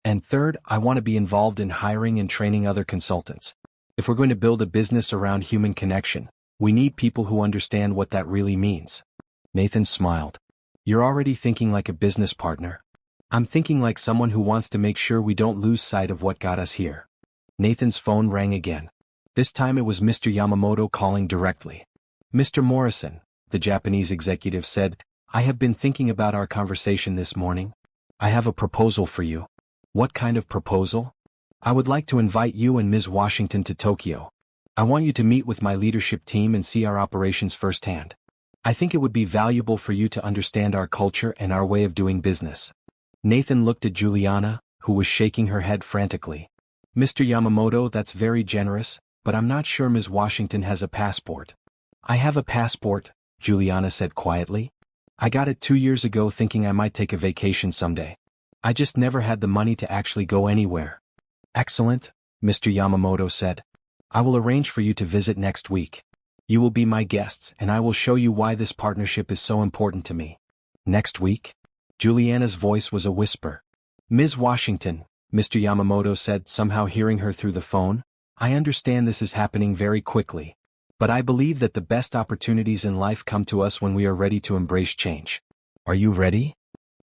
And third, I want to be involved in hiring and training other consultants. If we're going to build a business around human connection, we need people who understand what that really means. Nathan smiled. You're already thinking like a business partner. I'm thinking like someone who wants to make sure we don't lose sight of what got us here. Nathan's phone rang again. This time it was Mr. Yamamoto calling directly. Mr. Morrison, the Japanese executive said, I have been thinking about our conversation this morning. I have a proposal for you. What kind of proposal? I would like to invite you and Ms. Washington to Tokyo. I want you to meet with my leadership team and see our operations firsthand. I think it would be valuable for you to understand our culture and our way of doing business. Nathan looked at Juliana, who was shaking her head frantically. Mr. Yamamoto, that's very generous, but I'm not sure Ms. Washington has a passport. I have a passport, Juliana said quietly. I got it 2 years ago thinking I might take a vacation someday. I just never had the money to actually go anywhere. Excellent, Mr. Yamamoto said. I will arrange for you to visit next week. You will be my guests and I will show you why this partnership is so important to me. Next week? Juliana's voice was a whisper. Ms. Washington, Mr. Yamamoto said, somehow hearing her through the phone, I understand this is happening very quickly. But I believe that the best opportunities in life come to us when we are ready to embrace change. Are you ready?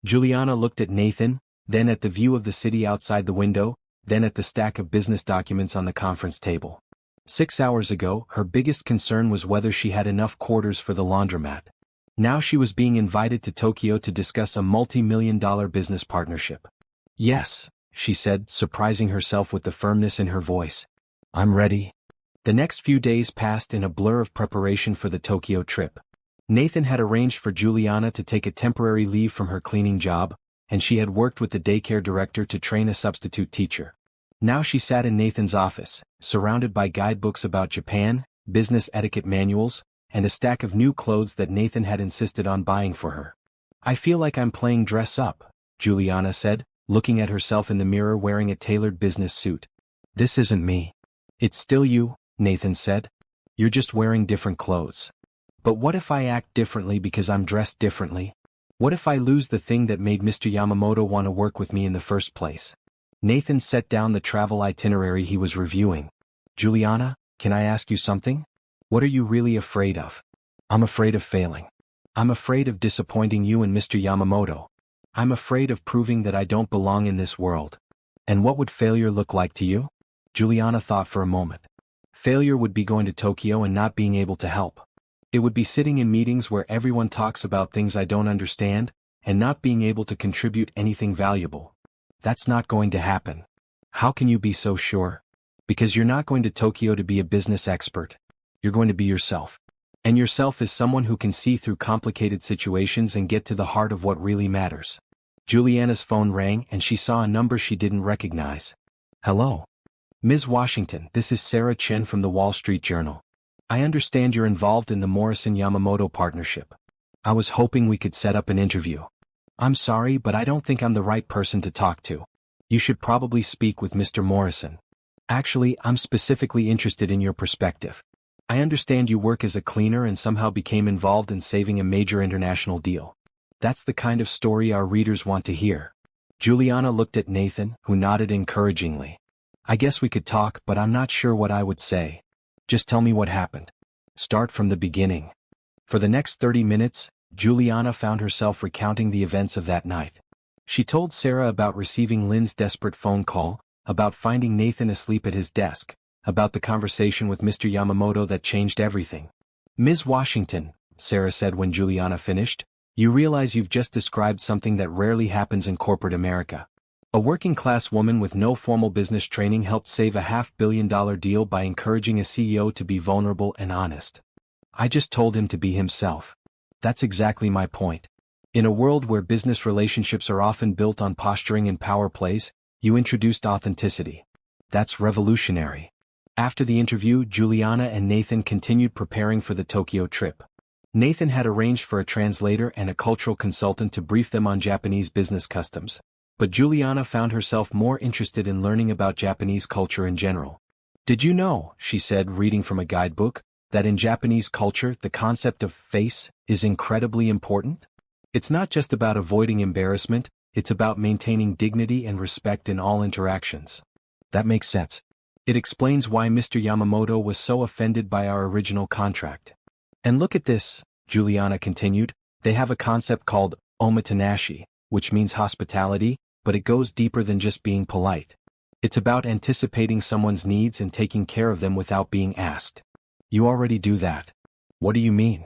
Juliana looked at Nathan, then at the view of the city outside the window, then at the stack of business documents on the conference table. 6 hours ago, her biggest concern was whether she had enough quarters for the laundromat. Now she was being invited to Tokyo to discuss a multi-million-dollar business partnership. Yes, she said, surprising herself with the firmness in her voice. I'm ready. The next few days passed in a blur of preparation for the Tokyo trip. Nathan had arranged for Juliana to take a temporary leave from her cleaning job, and she had worked with the daycare director to train a substitute teacher. Now she sat in Nathan's office, surrounded by guidebooks about Japan, business etiquette manuals, and a stack of new clothes that Nathan had insisted on buying for her. I feel like I'm playing dress up, Juliana said, looking at herself in the mirror wearing a tailored business suit. This isn't me. It's still you, Nathan said. You're just wearing different clothes. But what if I act differently because I'm dressed differently? What if I lose the thing that made Mr. Yamamoto want to work with me in the first place? Nathan set down the travel itinerary he was reviewing. Juliana, can I ask you something? What are you really afraid of? I'm afraid of failing. I'm afraid of disappointing you and Mr. Yamamoto. I'm afraid of proving that I don't belong in this world. And what would failure look like to you? Juliana thought for a moment. Failure would be going to Tokyo and not being able to help. It would be sitting in meetings where everyone talks about things I don't understand, and not being able to contribute anything valuable. That's not going to happen. How can you be so sure? Because you're not going to Tokyo to be a business expert. You're going to be yourself. And yourself is someone who can see through complicated situations and get to the heart of what really matters. Juliana's phone rang and she saw a number she didn't recognize. Hello. Ms. Washington, this is Sarah Chen from the Wall Street Journal. I understand you're involved in the Morrison-Yamamoto partnership. I was hoping we could set up an interview. I'm sorry, but I don't think I'm the right person to talk to. You should probably speak with Mr. Morrison. Actually, I'm specifically interested in your perspective. I understand you work as a cleaner and somehow became involved in saving a major international deal. That's the kind of story our readers want to hear. Juliana looked at Nathan, who nodded encouragingly. I guess we could talk, but I'm not sure what I would say. Just tell me what happened. Start from the beginning. For the next 30 minutes, Juliana found herself recounting the events of that night. She told Sarah about receiving Lynn's desperate phone call, about finding Nathan asleep at his desk, about the conversation with Mr. Yamamoto that changed everything. Ms. Washington, Sarah said when Juliana finished, you realize you've just described something that rarely happens in corporate America. A working-class woman with no formal business training helped save a $500 million deal by encouraging a CEO to be vulnerable and honest. I just told him to be himself. That's exactly my point. In a world where business relationships are often built on posturing and power plays, you introduced authenticity. That's revolutionary. After the interview, Juliana and Nathan continued preparing for the Tokyo trip. Nathan had arranged for a translator and a cultural consultant to brief them on Japanese business customs, but Juliana found herself more interested in learning about Japanese culture in general. Did you know, she said, reading from a guidebook, that in Japanese culture the concept of face is incredibly important? It's not just about avoiding embarrassment, it's about maintaining dignity and respect in all interactions. That makes sense. It explains why Mr. Yamamoto was so offended by our original contract. And look at this, Juliana continued, they have a concept called omotenashi, which means hospitality, but it goes deeper than just being polite. It's about anticipating someone's needs and taking care of them without being asked. You already do that. What do you mean?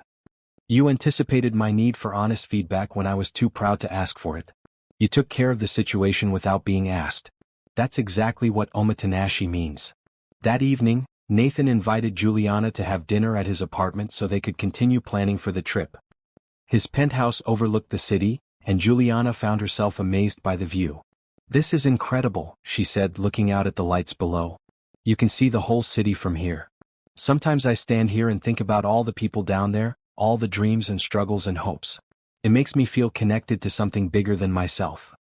You anticipated my need for honest feedback when I was too proud to ask for it. You took care of the situation without being asked. That's exactly what omotenashi means. That evening, Nathan invited Juliana to have dinner at his apartment so they could continue planning for the trip. His penthouse overlooked the city, and Juliana found herself amazed by the view. This is incredible, she said, looking out at the lights below. You can see the whole city from here. Sometimes I stand here and think about all the people down there, all the dreams and struggles and hopes. It makes me feel connected to something bigger than myself.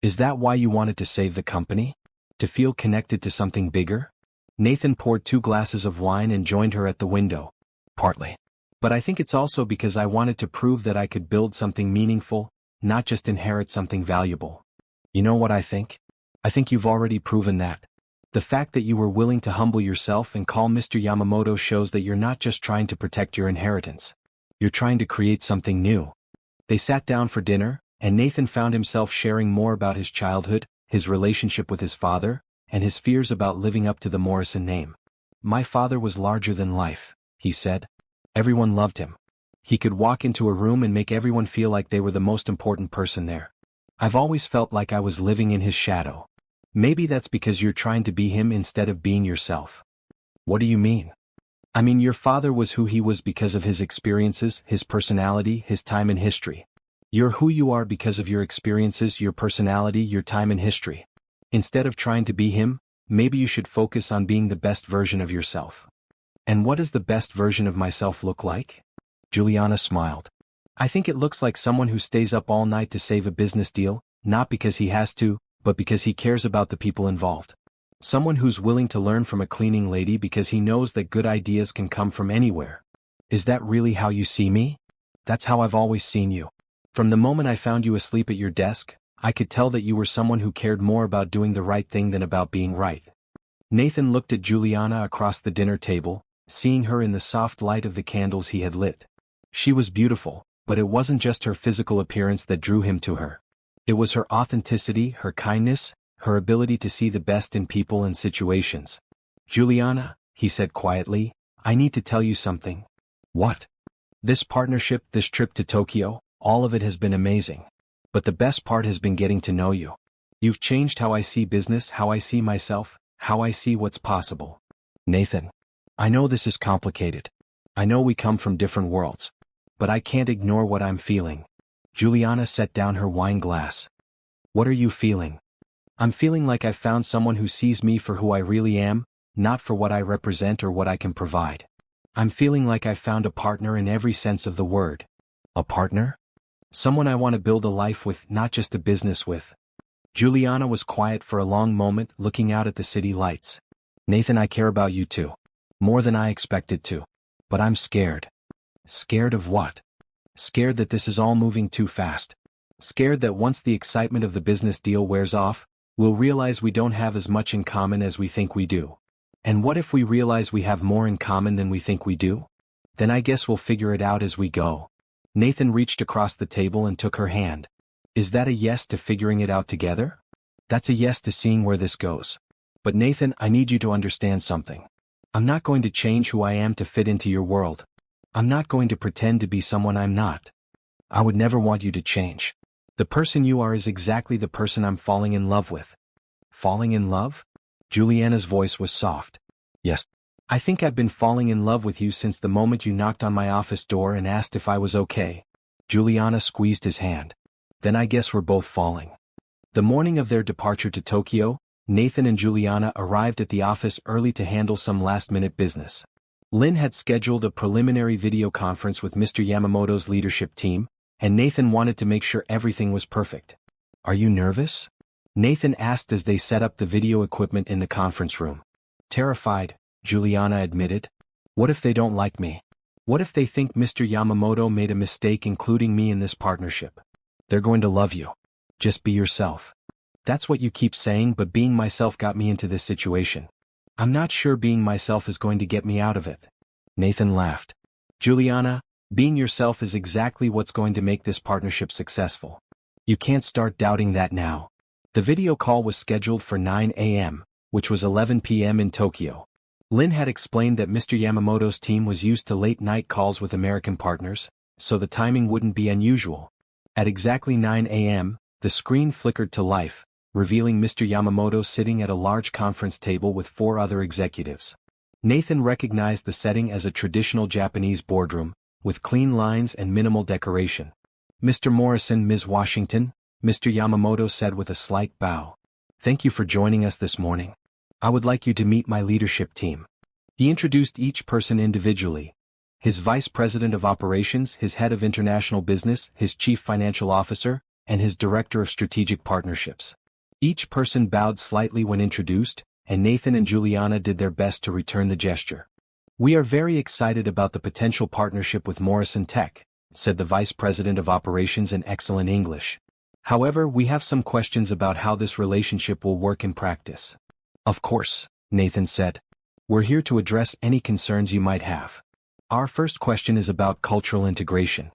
Is that why you wanted to save the company? To feel connected to something bigger? Nathan poured 2 glasses of wine and joined her at the window. Partly. But I think it's also because I wanted to prove that I could build something meaningful, not just inherit something valuable. You know what I think? I think you've already proven that. The fact that you were willing to humble yourself and call Mr. Yamamoto shows that you're not just trying to protect your inheritance. You're trying to create something new. They sat down for dinner, and Nathan found himself sharing more about his childhood, his relationship with his father, and his fears about living up to the Morrison name. My father was larger than life, he said. Everyone loved him. He could walk into a room and make everyone feel like they were the most important person there. I've always felt like I was living in his shadow. Maybe that's because you're trying to be him instead of being yourself. What do you mean? I mean, your father was who he was because of his experiences, his personality, his time in history. You're who you are because of your experiences, your personality, your time in history. Instead of trying to be him, maybe you should focus on being the best version of yourself. And what does the best version of myself look like? Juliana smiled. I think it looks like someone who stays up all night to save a business deal, not because he has to, but because he cares about the people involved. Someone who's willing to learn from a cleaning lady because he knows that good ideas can come from anywhere. Is that really how you see me? That's how I've always seen you. From the moment I found you asleep at your desk, I could tell that you were someone who cared more about doing the right thing than about being right. Nathan looked at Juliana across the dinner table, seeing her in the soft light of the candles he had lit. She was beautiful, but it wasn't just her physical appearance that drew him to her. It was her authenticity, her kindness, her ability to see the best in people and situations. Juliana, he said quietly, I need to tell you something. What? This partnership, this trip to Tokyo, all of it has been amazing. But the best part has been getting to know you. You've changed how I see business, how I see myself, how I see what's possible. Nathan, I know this is complicated. I know we come from different worlds. But I can't ignore what I'm feeling. Juliana set down her wine glass. What are you feeling? I'm feeling like I've found someone who sees me for who I really am, not for what I represent or what I can provide. I'm feeling like I've found a partner in every sense of the word. A partner? Someone I want to build a life with, not just a business with. Juliana was quiet for a long moment, looking out at the city lights. Nathan, I care about you too. More than I expected to. But I'm scared. Scared of what? Scared that this is all moving too fast. Scared that once the excitement of the business deal wears off, we'll realize we don't have as much in common as we think we do. And what if we realize we have more in common than we think we do? Then I guess we'll figure it out as we go. Nathan reached across the table and took her hand. Is that a yes to figuring it out together? That's a yes to seeing where this goes. But Nathan, I need you to understand something. I'm not going to change who I am to fit into your world. I'm not going to pretend to be someone I'm not. I would never want you to change. The person you are is exactly the person I'm falling in love with. Falling in love? Juliana's voice was soft. Yes. I think I've been falling in love with you since the moment you knocked on my office door and asked if I was okay. Juliana squeezed his hand. Then I guess we're both falling. The morning of their departure to Tokyo, Nathan and Juliana arrived at the office early to handle some last-minute business. Lynn had scheduled a preliminary video conference with Mr. Yamamoto's leadership team, and Nathan wanted to make sure everything was perfect. Are you nervous? Nathan asked as they set up the video equipment in the conference room. Terrified, Juliana admitted. What if they don't like me? What if they think Mr. Yamamoto made a mistake including me in this partnership? They're going to love you. Just be yourself. That's what you keep saying, but being myself got me into this situation. I'm not sure being myself is going to get me out of it. Nathan laughed. Juliana, being yourself is exactly what's going to make this partnership successful. You can't start doubting that now. The video call was scheduled for 9 a.m., which was 11 p.m. in Tokyo. Lynn had explained that Mr. Yamamoto's team was used to late-night calls with American partners, so the timing wouldn't be unusual. At exactly 9 a.m., the screen flickered to life, revealing Mr. Yamamoto sitting at a large conference table with 4 other executives. Nathan recognized the setting as a traditional Japanese boardroom, with clean lines and minimal decoration. Mr. Morrison, Ms. Washington, Mr. Yamamoto said with a slight bow. Thank you for joining us this morning. I would like you to meet my leadership team. He introduced each person individually. His vice president of operations, his head of international business, his chief financial officer, and his director of strategic partnerships. Each person bowed slightly when introduced, and Nathan and Juliana did their best to return the gesture. We are very excited about the potential partnership with Morrison Tech, said the vice president of operations in excellent English. However, we have some questions about how this relationship will work in practice. Of course, Nathan said. We're here to address any concerns you might have. Our first question is about cultural integration.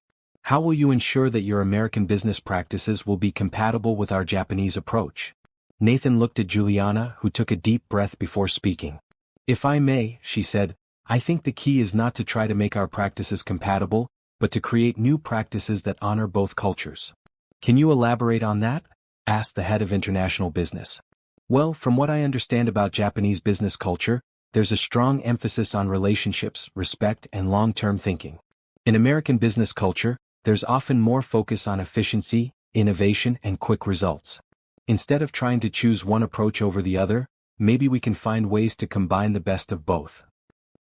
How will you ensure that your American business practices will be compatible with our Japanese approach? Nathan looked at Juliana, who took a deep breath before speaking. If I may, she said, I think the key is not to try to make our practices compatible, but to create new practices that honor both cultures. Can you elaborate on that? Asked the head of international business. Well, from what I understand about Japanese business culture, there's a strong emphasis on relationships, respect, and long-term thinking. In American business culture, there's often more focus on efficiency, innovation, and quick results. Instead of trying to choose one approach over the other, maybe we can find ways to combine the best of both.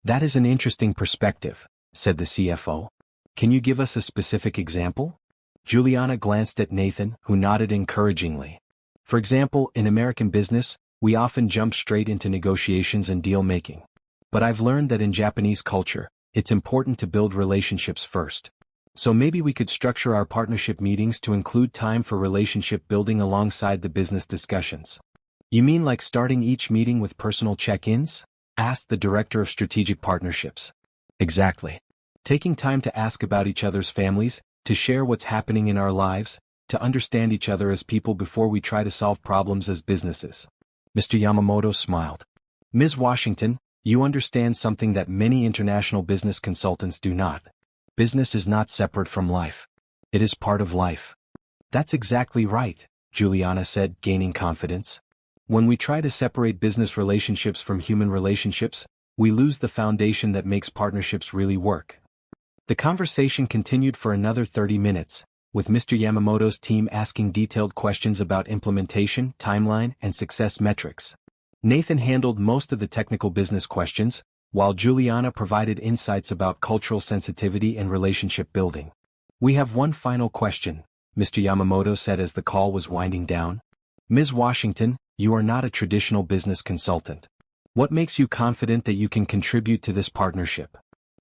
That is an interesting perspective, said the CFO. Can you give us a specific example? Juliana glanced at Nathan, who nodded encouragingly. For example, in American business, we often jump straight into negotiations and deal-making. But I've learned that in Japanese culture, it's important to build relationships first. So maybe we could structure our partnership meetings to include time for relationship building alongside the business discussions. You mean like starting each meeting with personal check-ins? Asked the Director of Strategic Partnerships. Exactly. Taking time to ask about each other's families, to share what's happening in our lives, to understand each other as people before we try to solve problems as businesses. Mr. Yamamoto smiled. Ms. Washington, you understand something that many international business consultants do not. Business is not separate from life. It is part of life. That's exactly right, Juliana said, gaining confidence. When we try to separate business relationships from human relationships, we lose the foundation that makes partnerships really work. The conversation continued for another 30 minutes, with Mr. Yamamoto's team asking detailed questions about implementation, timeline, and success metrics. Nathan handled most of the technical business questions, while Juliana provided insights about cultural sensitivity and relationship building. We have one final question, Mr. Yamamoto said as the call was winding down. Ms. Washington, you are not a traditional business consultant. What makes you confident that you can contribute to this partnership?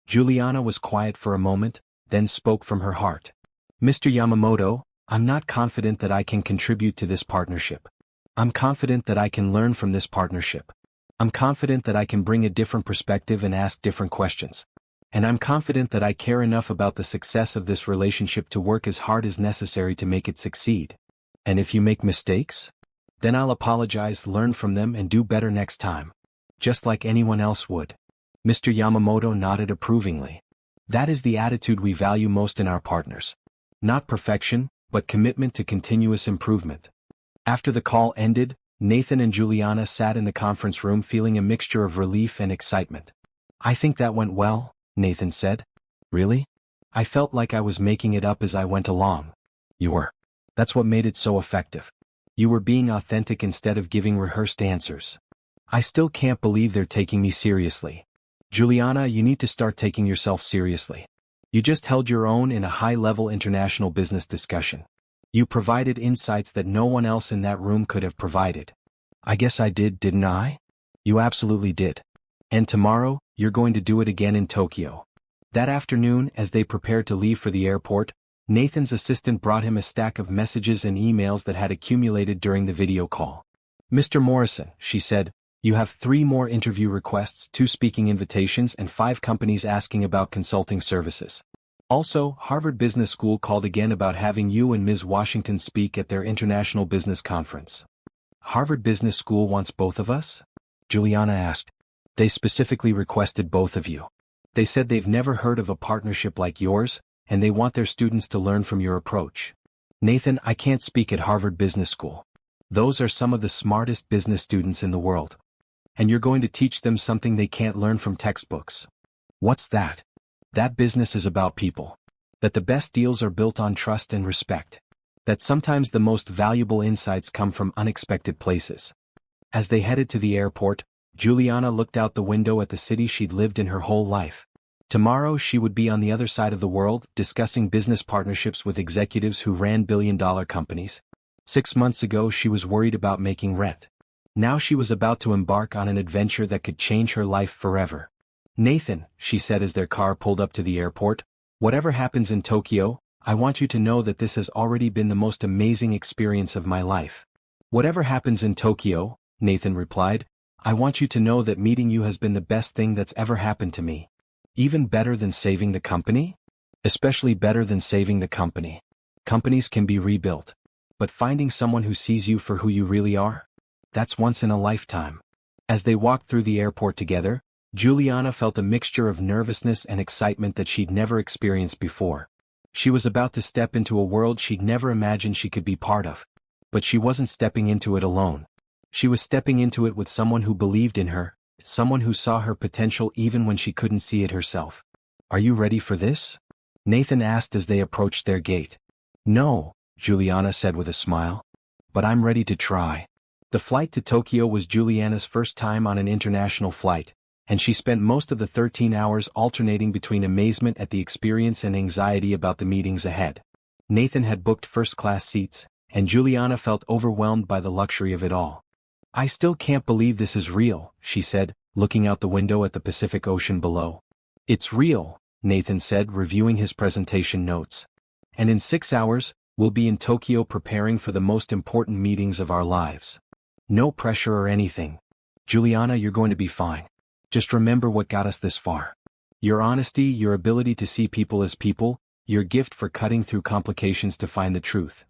Juliana was quiet for a moment, then spoke from her heart. Mr. Yamamoto, I'm not confident that I can contribute to this partnership. I'm confident that I can learn from this partnership. I'm confident that I can bring a different perspective and ask different questions. And I'm confident that I care enough about the success of this relationship to work as hard as necessary to make it succeed. And if you make mistakes? Then I'll apologize, learn from them, and do better next time. Just like anyone else would. Mr. Yamamoto nodded approvingly. That is the attitude we value most in our partners. Not perfection, but commitment to continuous improvement. After the call ended, Nathan and Juliana sat in the conference room feeling a mixture of relief and excitement. I think that went well, Nathan said. Really? I felt like I was making it up as I went along. You were. That's what made it so effective. You were being authentic instead of giving rehearsed answers. I still can't believe they're taking me seriously. Juliana, you need to start taking yourself seriously. You just held your own in a high-level international business discussion. You provided insights that no one else in that room could have provided. I guess I did, didn't I? You absolutely did. And tomorrow, you're going to do it again in Tokyo. That afternoon, as they prepared to leave for the airport, Nathan's assistant brought him a stack of messages and emails that had accumulated during the video call. Mr. Morrison, she said, you have 3 more interview requests, 2 speaking invitations, and 5 companies asking about consulting services. Also, Harvard Business School called again about having you and Ms. Washington speak at their International Business Conference. Harvard Business School wants both of us? Juliana asked. They specifically requested both of you. They said they've never heard of a partnership like yours, and they want their students to learn from your approach. Nathan, I can't speak at Harvard Business School. Those are some of the smartest business students in the world. And you're going to teach them something they can't learn from textbooks. What's that? That business is about people. That the best deals are built on trust and respect. That sometimes the most valuable insights come from unexpected places. As they headed to the airport, Juliana looked out the window at the city she'd lived in her whole life. Tomorrow she would be on the other side of the world, discussing business partnerships with executives who ran billion-dollar companies. 6 months ago she was worried about making rent. Now she was about to embark on an adventure that could change her life forever. Nathan, she said as their car pulled up to the airport, whatever happens in Tokyo, I want you to know that this has already been the most amazing experience of my life. Whatever happens in Tokyo, Nathan replied, I want you to know that meeting you has been the best thing that's ever happened to me. Even better than saving the company? Especially better than saving the company. Companies can be rebuilt. But finding someone who sees you for who you really are? That's once in a lifetime. As they walked through the airport together, Juliana felt a mixture of nervousness and excitement that she'd never experienced before. She was about to step into a world she'd never imagined she could be part of. But she wasn't stepping into it alone. She was stepping into it with someone who believed in her, someone who saw her potential even when she couldn't see it herself. "Are you ready for this?" Nathan asked as they approached their gate. "No," Juliana said with a smile. "But I'm ready to try." The flight to Tokyo was Juliana's first time on an international flight, and she spent most of the 13 hours alternating between amazement at the experience and anxiety about the meetings ahead. Nathan had booked first-class seats, and Juliana felt overwhelmed by the luxury of it all. "I still can't believe this is real," she said, looking out the window at the Pacific Ocean below. "It's real," Nathan said, reviewing his presentation notes. "And in 6 hours, we'll be in Tokyo preparing for the most important meetings of our lives. No pressure or anything. Juliana, you're going to be fine. Just remember what got us this far. Your honesty, your ability to see people as people, your gift for cutting through complications to find the truth."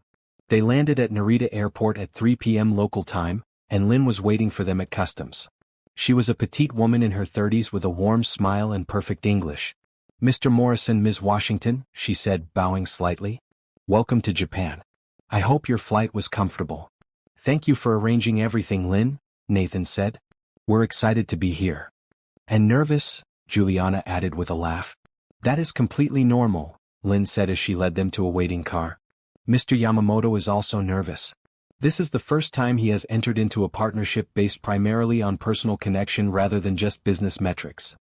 They landed at Narita Airport at 3 p.m. local time, and Lynn was waiting for them at customs. She was a petite woman in her 30s with a warm smile and perfect English. "Mr. Morrison, Ms. Washington," she said, bowing slightly. "Welcome to Japan. I hope your flight was comfortable." "Thank you for arranging everything, Lynn," Nathan said. "We're excited to be here." "And nervous," Juliana added with a laugh. "That is completely normal," Lynn said as she led them to a waiting car. "Mr. Yamamoto is also nervous. This is the first time he has entered into a partnership based primarily on personal connection rather than just business metrics."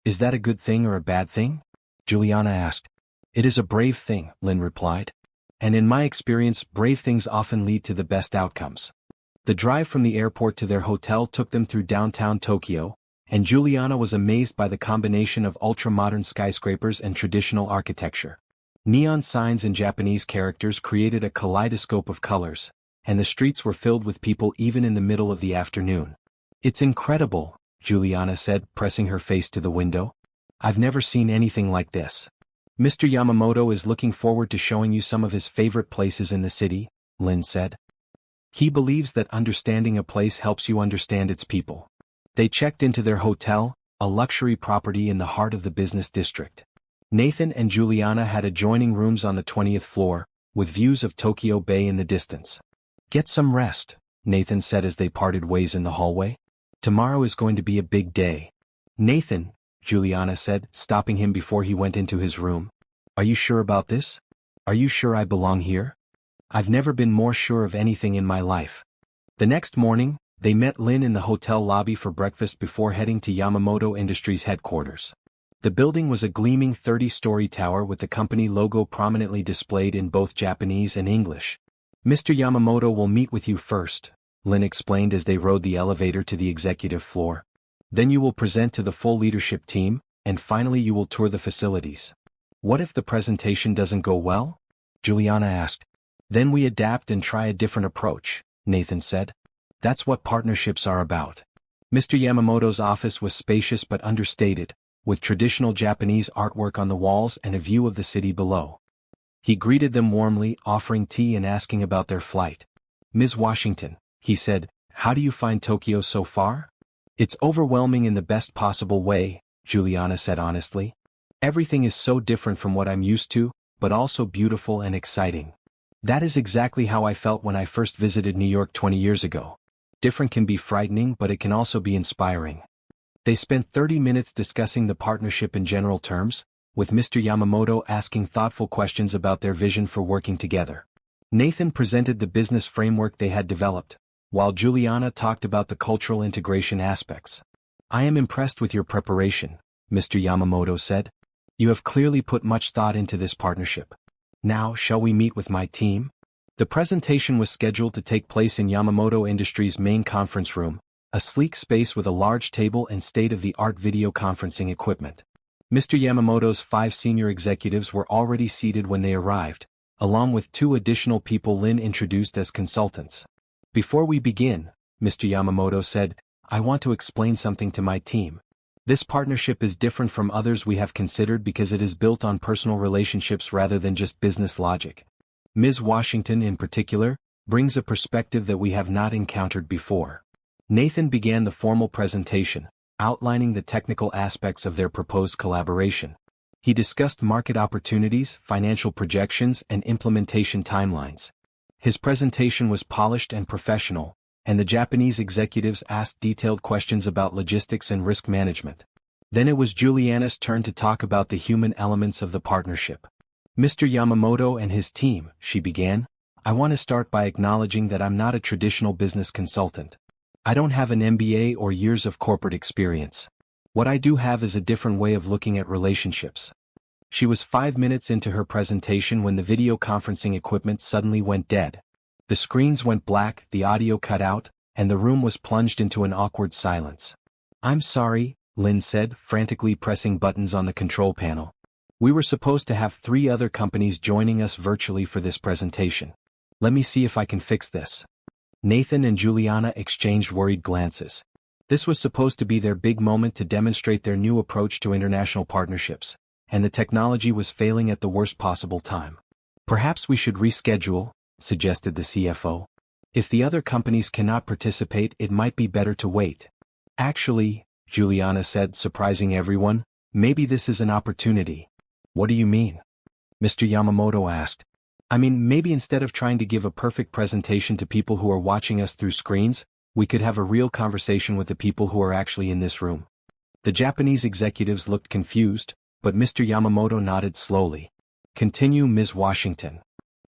"Is that a good thing or a bad thing?" Juliana asked. "It is a brave thing," Lynn replied. "And in my experience, brave things often lead to the best outcomes." The drive from the airport to their hotel took them through downtown Tokyo, and Juliana was amazed by the combination of ultra-modern skyscrapers and traditional architecture. Neon signs and Japanese characters created a kaleidoscope of colors, and the streets were filled with people even in the middle of the afternoon. "It's incredible," Juliana said, pressing her face to the window. "I've never seen anything like this." "Mr. Yamamoto is looking forward to showing you some of his favorite places in the city," Lynn said. "He believes that understanding a place helps you understand its people." They checked into their hotel, a luxury property in the heart of the business district. Nathan and Juliana had adjoining rooms on the 20th floor, with views of Tokyo Bay in the distance. "Get some rest," Nathan said as they parted ways in the hallway. "Tomorrow is going to be a big day." "Nathan," Juliana said, stopping him before he went into his room. "Are you sure about this? Are you sure I belong here? I've never been more sure of anything in my life." The next morning, they met Lynn in the hotel lobby for breakfast before heading to Yamamoto Industries headquarters. The building was a gleaming 30-story tower with the company logo prominently displayed in both Japanese and English. "Mr. Yamamoto will meet with you first," Lynn explained as they rode the elevator to the executive floor. "Then you will present to the full leadership team, and finally you will tour the facilities." "What if the presentation doesn't go well?" Juliana asked. "Then we adapt and try a different approach," Nathan said. "That's what partnerships are about." Mr. Yamamoto's office was spacious but understated, with traditional Japanese artwork on the walls and a view of the city below. He greeted them warmly, offering tea and asking about their flight. "Ms. Washington," he said, "how do you find Tokyo so far?" "It's overwhelming in the best possible way," Juliana said honestly. "Everything is so different from what I'm used to, but also beautiful and exciting. That is exactly how I felt when I first visited New York 20 years ago. Different can be frightening, but it can also be inspiring." They spent 30 minutes discussing the partnership in general terms, with Mr. Yamamoto asking thoughtful questions about their vision for working together. Nathan presented the business framework they had developed, while Juliana talked about the cultural integration aspects. "I am impressed with your preparation," Mr. Yamamoto said. "You have clearly put much thought into this partnership. Now, shall we meet with my team?" The presentation was scheduled to take place in Yamamoto Industries' main conference room, a sleek space with a large table and state-of-the-art video conferencing equipment. Mr. Yamamoto's 5 senior executives were already seated when they arrived, along with 2 additional people Lynn introduced as consultants. "Before we begin," Mr. Yamamoto said, "I want to explain something to my team. This partnership is different from others we have considered because it is built on personal relationships rather than just business logic. Ms. Washington, in particular, brings a perspective that we have not encountered before. Nathan began the formal presentation, outlining the technical aspects of their proposed collaboration. He discussed market opportunities, financial projections, and implementation timelines. His presentation was polished and professional, and the Japanese executives asked detailed questions about logistics and risk management. Then it was Juliana's turn to talk about the human elements of the partnership. "Mr. Yamamoto and his team," she began, "I want to start by acknowledging that I'm not a traditional business consultant. I don't have an MBA or years of corporate experience. What I do have is a different way of looking at relationships." She was 5 minutes into her presentation when the video conferencing equipment suddenly went dead. The screens went black, the audio cut out, and the room was plunged into an awkward silence. "I'm sorry," Lynn said, frantically pressing buttons on the control panel. "We were supposed to have 3 other companies joining us virtually for this presentation. Let me see if I can fix this." Nathan and Juliana exchanged worried glances. This was supposed to be their big moment to demonstrate their new approach to international partnerships, and the technology was failing at the worst possible time. "Perhaps we should reschedule," suggested the CFO. "If the other companies cannot participate, it might be better to wait." "Actually," Juliana said, surprising everyone, "maybe this is an opportunity." "What do you mean?" Mr. Yamamoto asked. "I mean, maybe instead of trying to give a perfect presentation to people who are watching us through screens, we could have a real conversation with the people who are actually in this room." The Japanese executives looked confused, but Mr. Yamamoto nodded slowly. "Continue, Ms. Washington."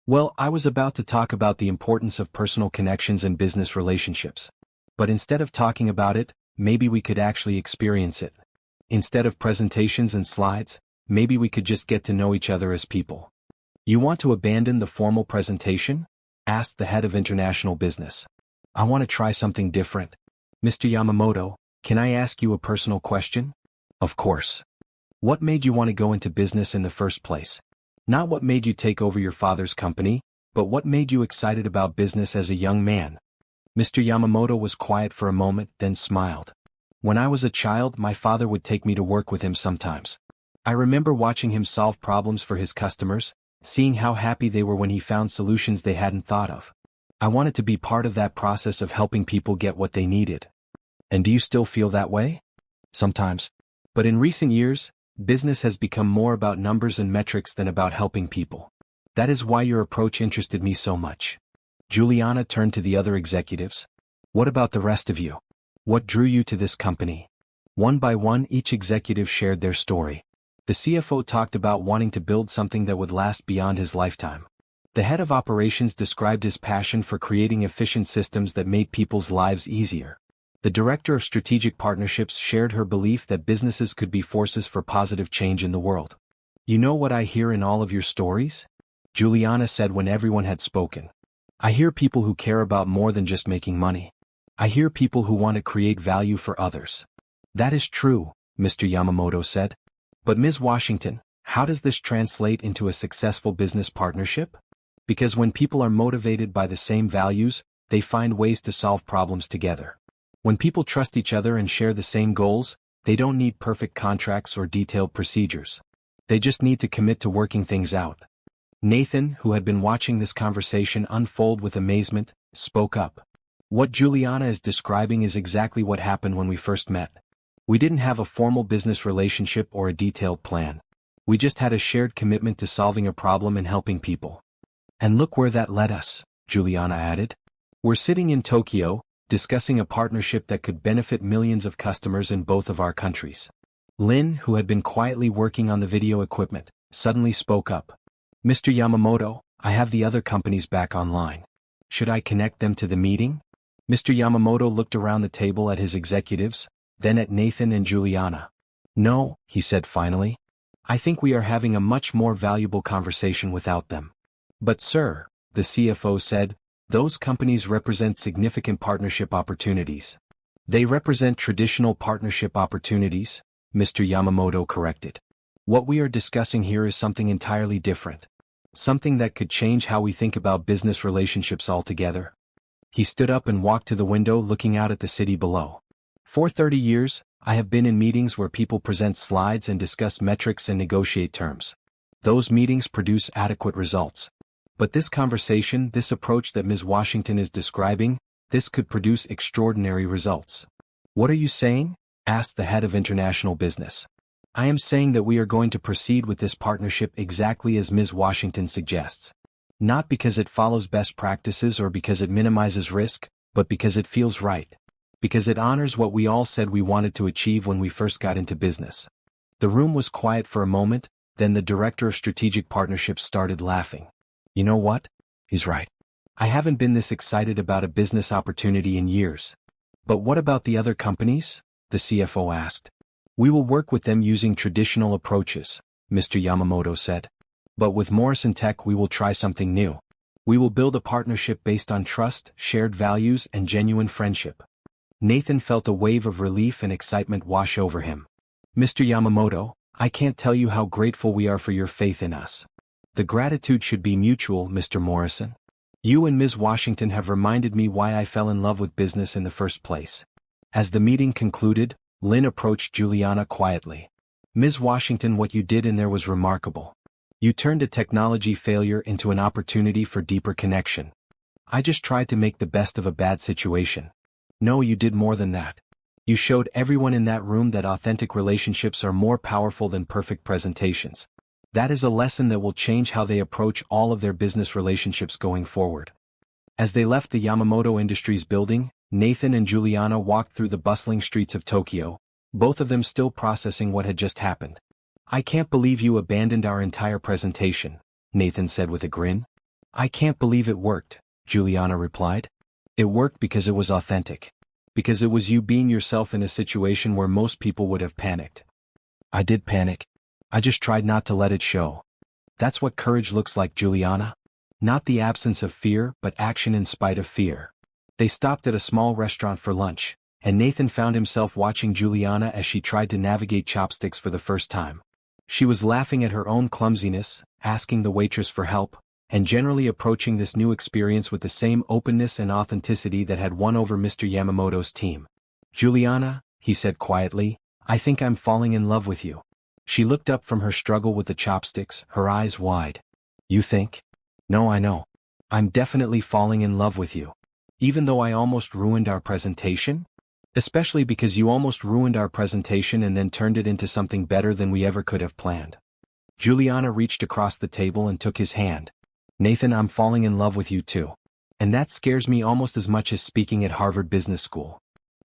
"Well, I was about to talk about the importance of personal connections and business relationships. But instead of talking about it, maybe we could actually experience it. Instead of presentations and slides, maybe we could just get to know each other as people." "You want to abandon the formal presentation?" asked the head of international business. "I want to try something different." "Mr. Yamamoto, can I ask you a personal question?" "Of course." "What made you want to go into business in the first place? Not what made you take over your father's company, but what made you excited about business as a young man?" Mr. Yamamoto was quiet for a moment, then smiled. "When I was a child, my father would take me to work with him sometimes. I remember watching him solve problems for his customers, seeing how happy they were when he found solutions they hadn't thought of. I wanted to be part of that process of helping people get what they needed." "And do you still feel that way?" "Sometimes. But in recent years, business has become more about numbers and metrics than about helping people. That is why your approach interested me so much." Juliana turned to the other executives. "What about the rest of you? What drew you to this company?" One by one, each executive shared their story. The CFO talked about wanting to build something that would last beyond his lifetime. The head of operations described his passion for creating efficient systems that made people's lives easier. The director of strategic partnerships shared her belief that businesses could be forces for positive change in the world. "You know what I hear in all of your stories?" Juliana said when everyone had spoken. "I hear people who care about more than just making money. I hear people who want to create value for others." "That is true," Mr. Yamamoto said. "But Ms. Washington, how does this translate into a successful business partnership? Because when people are motivated by the same values, they find ways to solve problems together. When people trust each other and share the same goals, they don't need perfect contracts or detailed procedures. They just need to commit to working things out." Nathan, who had been watching this conversation unfold with amazement, spoke up. "What Juliana is describing is exactly what happened when we first met. We didn't have a formal business relationship or a detailed plan. We just had a shared commitment to solving a problem and helping people. And look where that led us," Juliana added. "We're sitting in Tokyo, discussing a partnership that could benefit millions of customers in both of our countries." Lynn, who had been quietly working on the video equipment, suddenly spoke up. "Mr. Yamamoto, I have the other companies back online. Should I connect them to the meeting?" Mr. Yamamoto looked around the table at his executives, then at Nathan and Juliana. "No," he said finally. "I think we are having a much more valuable conversation without them." "But sir," the CFO said, "those companies represent significant partnership opportunities." "They represent traditional partnership opportunities," Mr. Yamamoto corrected. "What we are discussing here is something entirely different. Something that could change how we think about business relationships altogether." He stood up and walked to the window looking out at the city below. "For 30 years, I have been in meetings where people present slides and discuss metrics and negotiate terms. Those meetings produce adequate results. But this conversation, this approach that Ms. Washington is describing, this could produce extraordinary results. What are you saying? Asked the head of international business. I am saying that we are going to proceed with this partnership exactly as Ms. Washington suggests. Not because it follows best practices or because it minimizes risk, but because it feels right. Because it honors what we all said we wanted to achieve when we first got into business. The room was quiet for a moment, then the director of strategic partnerships started laughing. You know what? He's right. I haven't been this excited about a business opportunity in years. But what about the other companies? The CFO asked. We will work with them using traditional approaches, Mr. Yamamoto said. But with Morrison Tech we will try something new. We will build a partnership based on trust, shared values, and genuine friendship. Nathan felt a wave of relief and excitement wash over him. Mr. Yamamoto, I can't tell you how grateful we are for your faith in us. The gratitude should be mutual, Mr. Morrison. You and Ms. Washington have reminded me why I fell in love with business in the first place. As the meeting concluded, Lynn approached Juliana quietly. Ms. Washington, what you did in there was remarkable. You turned a technology failure into an opportunity for deeper connection. I just tried to make the best of a bad situation. No, you did more than that. You showed everyone in that room that authentic relationships are more powerful than perfect presentations. That is a lesson that will change how they approach all of their business relationships going forward. As they left the Yamamoto Industries building, Nathan and Juliana walked through the bustling streets of Tokyo, both of them still processing what had just happened. I can't believe you abandoned our entire presentation, Nathan said with a grin. I can't believe it worked, Juliana replied. It worked because it was authentic. Because it was you being yourself in a situation where most people would have panicked. I did panic. I just tried not to let it show. That's what courage looks like, Juliana. Not the absence of fear, but action in spite of fear. They stopped at a small restaurant for lunch, and Nathan found himself watching Juliana as she tried to navigate chopsticks for the first time. She was laughing at her own clumsiness, asking the waitress for help, and generally approaching this new experience with the same openness and authenticity that had won over Mr. Yamamoto's team. Juliana, he said quietly, I think I'm falling in love with you. She looked up from her struggle with the chopsticks, her eyes wide. You think? No, I know. I'm definitely falling in love with you. Even though I almost ruined our presentation? Especially because you almost ruined our presentation and then turned it into something better than we ever could have planned. Juliana reached across the table and took his hand. Nathan, I'm falling in love with you too. And that scares me almost as much as speaking at Harvard Business School.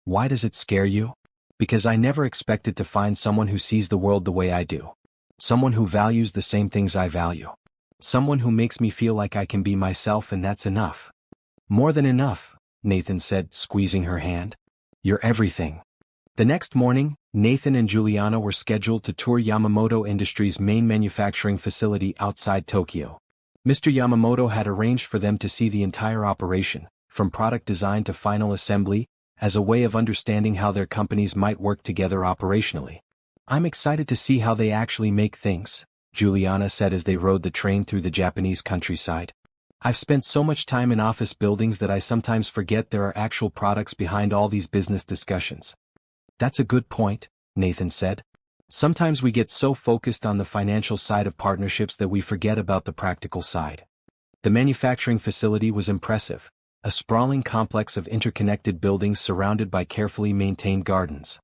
Why does it scare you? Because I never expected to find someone who sees the world the way I do. Someone who values the same things I value. Someone who makes me feel like I can be myself, and that's enough. More than enough, Nathan said, squeezing her hand. You're everything. The next morning, Nathan and Juliana were scheduled to tour Yamamoto Industries' main manufacturing facility outside Tokyo. Mr. Yamamoto had arranged for them to see the entire operation, from product design to final assembly, as a way of understanding how their companies might work together operationally. I'm excited to see how they actually make things, Juliana said as they rode the train through the Japanese countryside. I've spent so much time in office buildings that I sometimes forget there are actual products behind all these business discussions. That's a good point, Nathan said. Sometimes we get so focused on the financial side of partnerships that we forget about the practical side. The manufacturing facility was impressive, a sprawling complex of interconnected buildings surrounded by carefully maintained gardens.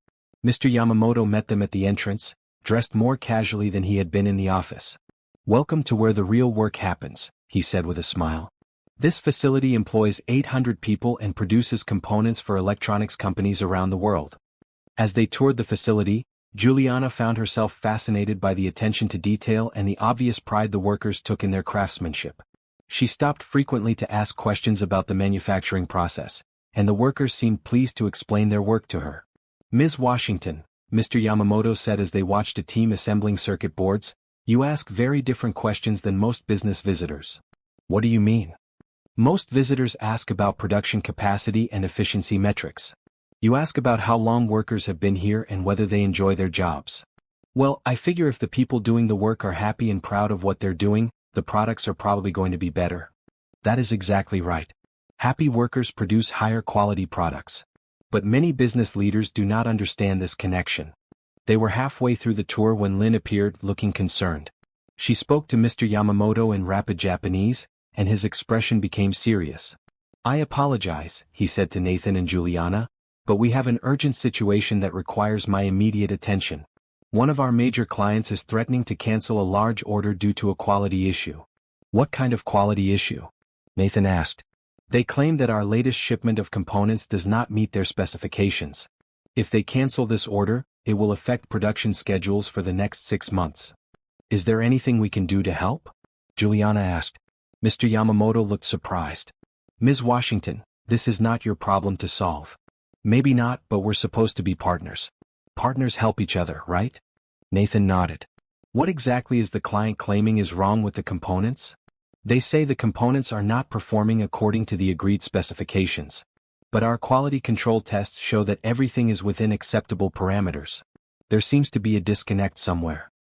Mr. Yamamoto met them at the entrance, dressed more casually than he had been in the office. Welcome to where the real work happens, he said with a smile. This facility employs 800 people and produces components for electronics companies around the world. As they toured the facility, Juliana found herself fascinated by the attention to detail and the obvious pride the workers took in their craftsmanship. She stopped frequently to ask questions about the manufacturing process, and the workers seemed pleased to explain their work to her. Ms. Washington, Mr. Yamamoto said as they watched a team assembling circuit boards, you ask very different questions than most business visitors. What do you mean? Most visitors ask about production capacity and efficiency metrics. You ask about how long workers have been here and whether they enjoy their jobs. Well, I figure if the people doing the work are happy and proud of what they're doing, the products are probably going to be better. That is exactly right. Happy workers produce higher quality products. But many business leaders do not understand this connection. They were halfway through the tour when Lynn appeared, looking concerned. She spoke to Mr. Yamamoto in rapid Japanese, and his expression became serious. I apologize, he said to Nathan and Juliana, but we have an urgent situation that requires my immediate attention. One of our major clients is threatening to cancel a large order due to a quality issue. What kind of quality issue? Nathan asked. They claim that our latest shipment of components does not meet their specifications. If they cancel this order, it will affect production schedules for the next 6 months. Is there anything we can do to help? Juliana asked. Mr. Yamamoto looked surprised. Ms. Washington, this is not your problem to solve. Maybe not, but we're supposed to be partners. Partners help each other, right? Nathan nodded. What exactly is the client claiming is wrong with the components? They say the components are not performing according to the agreed specifications. But our quality control tests show that everything is within acceptable parameters. There seems to be a disconnect somewhere.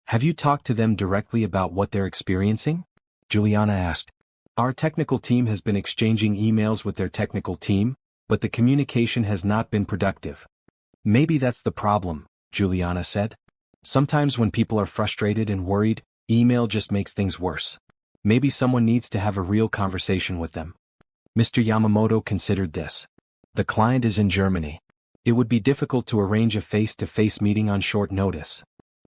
Have you talked to them directly about what they're experiencing? Juliana asked. Our technical team has been exchanging emails with their technical team, but the communication has not been productive. Maybe that's the problem, Juliana said. Sometimes when people are frustrated and worried, email just makes things worse. Maybe someone needs to have a real conversation with them. Mr. Yamamoto considered this. The client is in Germany. It would be difficult to arrange a face-to-face meeting on short notice.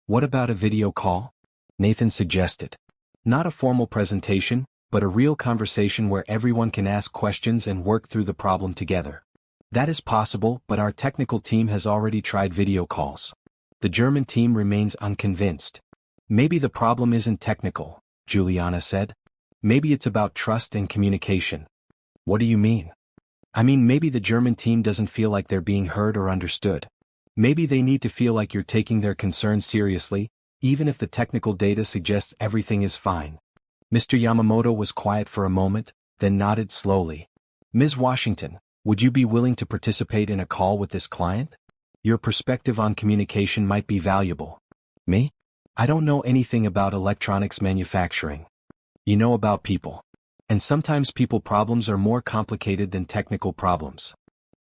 What about a video call? Nathan suggested. Not a formal presentation, but a real conversation where everyone can ask questions and work through the problem together. That is possible, but our technical team has already tried video calls. The German team remains unconvinced. Maybe the problem isn't technical, Juliana said. Maybe it's about trust and communication. What do you mean? I mean, maybe the German team doesn't feel like they're being heard or understood. Maybe they need to feel like you're taking their concerns seriously, even if the technical data suggests everything is fine. Mr. Yamamoto was quiet for a moment, then nodded slowly. Ms. Washington, would you be willing to participate in a call with this client? Your perspective on communication might be valuable. Me? I don't know anything about electronics manufacturing. You know about people. And sometimes people problems are more complicated than technical problems.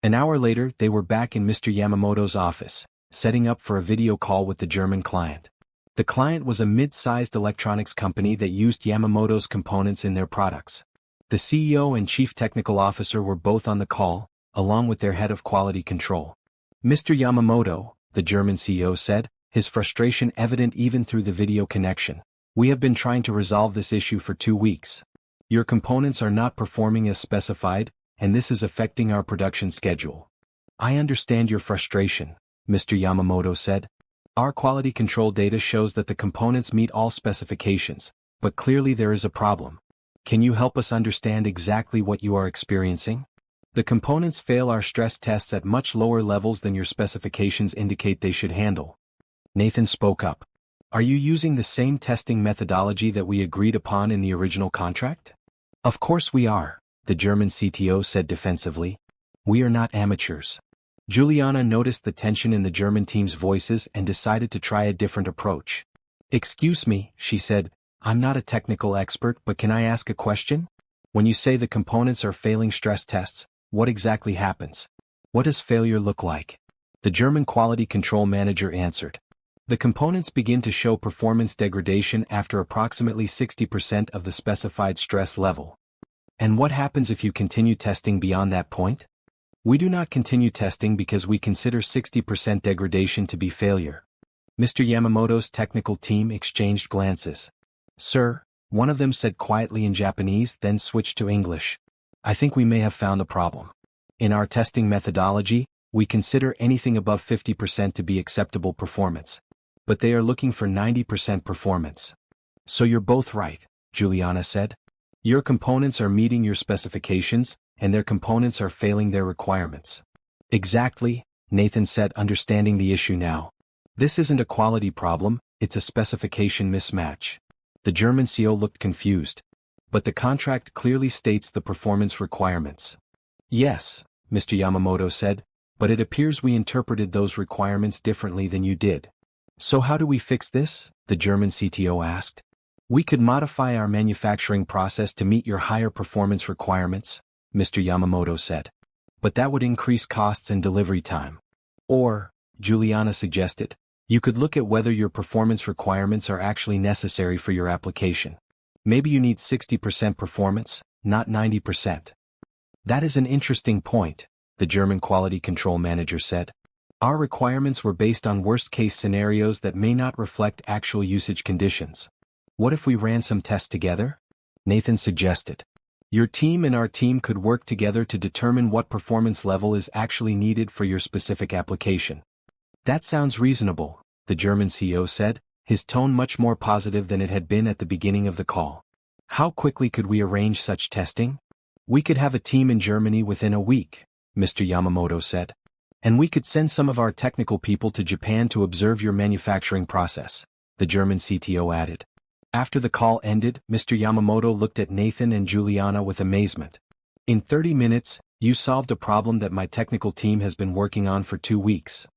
An hour later, they were back in Mr. Yamamoto's office, setting up for a video call with the German client. The client was a mid-sized electronics company that used Yamamoto's components in their products. The CEO and Chief Technical Officer were both on the call, along with their head of quality control. Mr. Yamamoto, the German CEO said, his frustration evident even through the video connection. We have been trying to resolve this issue for 2 weeks. Your components are not performing as specified, and this is affecting our production schedule. I understand your frustration, Mr. Yamamoto said. Our quality control data shows that the components meet all specifications, but clearly there is a problem. Can you help us understand exactly what you are experiencing? The components fail our stress tests at much lower levels than your specifications indicate they should handle. Nathan spoke up. Are you using the same testing methodology that we agreed upon in the original contract? Of course we are, the German CTO said defensively. We are not amateurs. Juliana noticed the tension in the German team's voices and decided to try a different approach. Excuse me, she said, I'm not a technical expert, but can I ask a question? When you say the components are failing stress tests, what exactly happens? What does failure look like? The German quality control manager answered. The components begin to show performance degradation after approximately 60% of the specified stress level. And what happens if you continue testing beyond that point? We do not continue testing because we consider 60% degradation to be failure. Mr. Yamamoto's technical team exchanged glances. Sir, one of them said quietly in Japanese, then switched to English. I think we may have found the problem. In our testing methodology, we consider anything above 50% to be acceptable performance. But they are looking for 90% performance. So you're both right, Juliana said. Your components are meeting your specifications, and their components are failing their requirements. Exactly, Nathan said, understanding the issue now. This isn't a quality problem, it's a specification mismatch. The German CEO looked confused. But the contract clearly states the performance requirements. Yes, Mr. Yamamoto said, but it appears we interpreted those requirements differently than you did. So how do we fix this? The German CTO asked. We could modify our manufacturing process to meet your higher performance requirements, Mr. Yamamoto said. But that would increase costs and delivery time. Or, Juliana suggested, you could look at whether your performance requirements are actually necessary for your application. Maybe you need 60% performance, not 90%. That is an interesting point, the German quality control manager said. Our requirements were based on worst-case scenarios that may not reflect actual usage conditions. What if we ran some tests together? Nathan suggested. Your team and our team could work together to determine what performance level is actually needed for your specific application. That sounds reasonable, the German CEO said, his tone much more positive than it had been at the beginning of the call. How quickly could we arrange such testing? We could have a team in Germany within a week, Mr. Yamamoto said. And we could send some of our technical people to Japan to observe your manufacturing process, the German CTO added. After the call ended, Mr. Yamamoto looked at Nathan and Juliana with amazement. In 30 minutes, you solved a problem that my technical team has been working on for 2 weeks.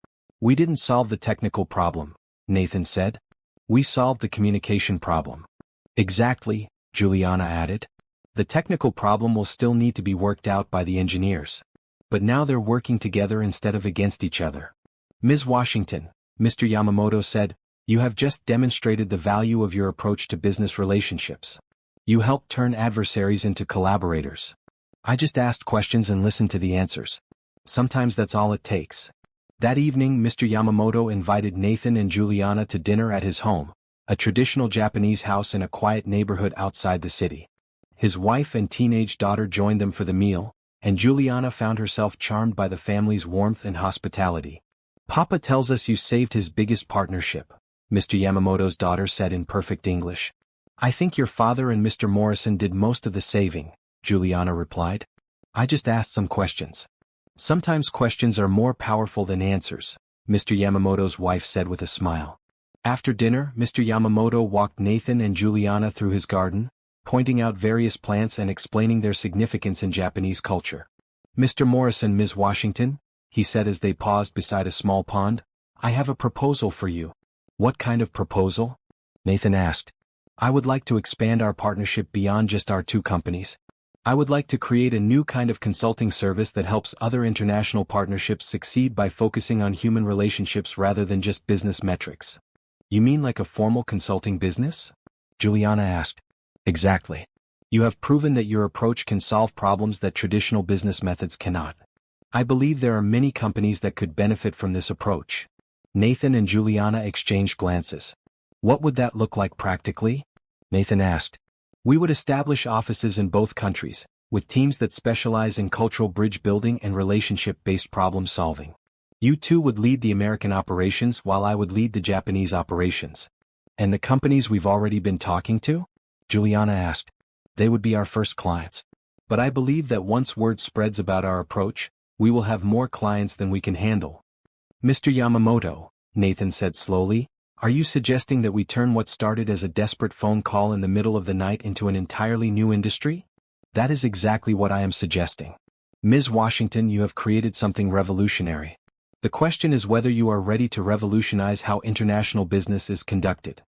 We didn't solve the technical problem, Nathan said. We solved the communication problem. Exactly, Juliana added. The technical problem will still need to be worked out by the engineers. But now they're working together instead of against each other. Ms. Washington, Mr. Yamamoto said, you have just demonstrated the value of your approach to business relationships. You helped turn adversaries into collaborators. I just asked questions and listened to the answers. Sometimes that's all it takes. That evening, Mr. Yamamoto invited Nathan and Juliana to dinner at his home, a traditional Japanese house in a quiet neighborhood outside the city. His wife and teenage daughter joined them for the meal, and Juliana found herself charmed by the family's warmth and hospitality. Papa tells us you saved his biggest partnership, Mr. Yamamoto's daughter said in perfect English. I think your father and Mr. Morrison did most of the saving, Juliana replied. I just asked some questions. Sometimes questions are more powerful than answers, Mr. Yamamoto's wife said with a smile. After dinner, Mr. Yamamoto walked Nathan and Juliana through his garden, pointing out various plants and explaining their significance in Japanese culture. Mr. Morrison, Ms. Washington, he said as they paused beside a small pond, I have a proposal for you. What kind of proposal? Nathan asked. I would like to expand our partnership beyond just our 2 companies. I would like to create a new kind of consulting service that helps other international partnerships succeed by focusing on human relationships rather than just business metrics. You mean like a formal consulting business? Juliana asked. Exactly. You have proven that your approach can solve problems that traditional business methods cannot. I believe there are many companies that could benefit from this approach. Nathan and Juliana exchanged glances. What would that look like practically? Nathan asked. We would establish offices in both countries, with teams that specialize in cultural bridge building and relationship-based problem solving. You two would lead the American operations while I would lead the Japanese operations. And the companies we've already been talking to? Juliana asked. They would be our first clients. But I believe that once word spreads about our approach, we will have more clients than we can handle. Mr. Yamamoto, Nathan said slowly, are you suggesting that we turn what started as a desperate phone call in the middle of the night into an entirely new industry? That is exactly what I am suggesting. Ms. Washington, you have created something revolutionary. The question is whether you are ready to revolutionize how international business is conducted.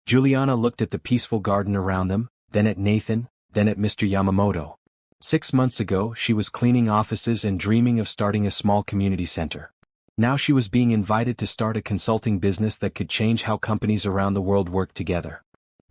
Juliana looked at the peaceful garden around them, then at Nathan, then at Mr. Yamamoto. 6 months ago, she was cleaning offices and dreaming of starting a small community center. Now she was being invited to start a consulting business that could change how companies around the world work together.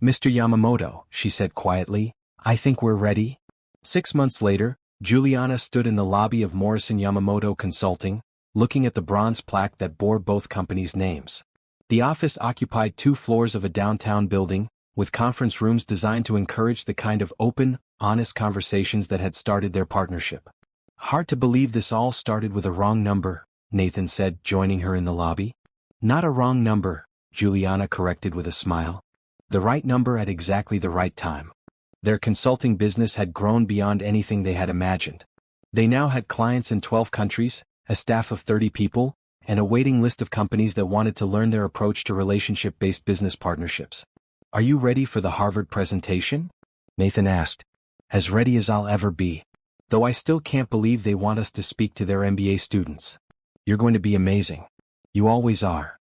Mr. Yamamoto, she said quietly, I think we're ready. 6 months later, Juliana stood in the lobby of Morrison Yamamoto Consulting, looking at the bronze plaque that bore both companies' names. The office occupied 2 floors of a downtown building, with conference rooms designed to encourage the kind of open, honest conversations that had started their partnership. Hard to believe this all started with a wrong number, Nathan said, joining her in the lobby. Not a wrong number, Juliana corrected with a smile. The right number at exactly the right time. Their consulting business had grown beyond anything they had imagined. They now had clients in 12 countries, a staff of 30 people, and a waiting list of companies that wanted to learn their approach to relationship-based business partnerships. Are you ready for the Harvard presentation? Nathan asked. As ready as I'll ever be. Though I still can't believe they want us to speak to their MBA students. You're going to be amazing. You always are.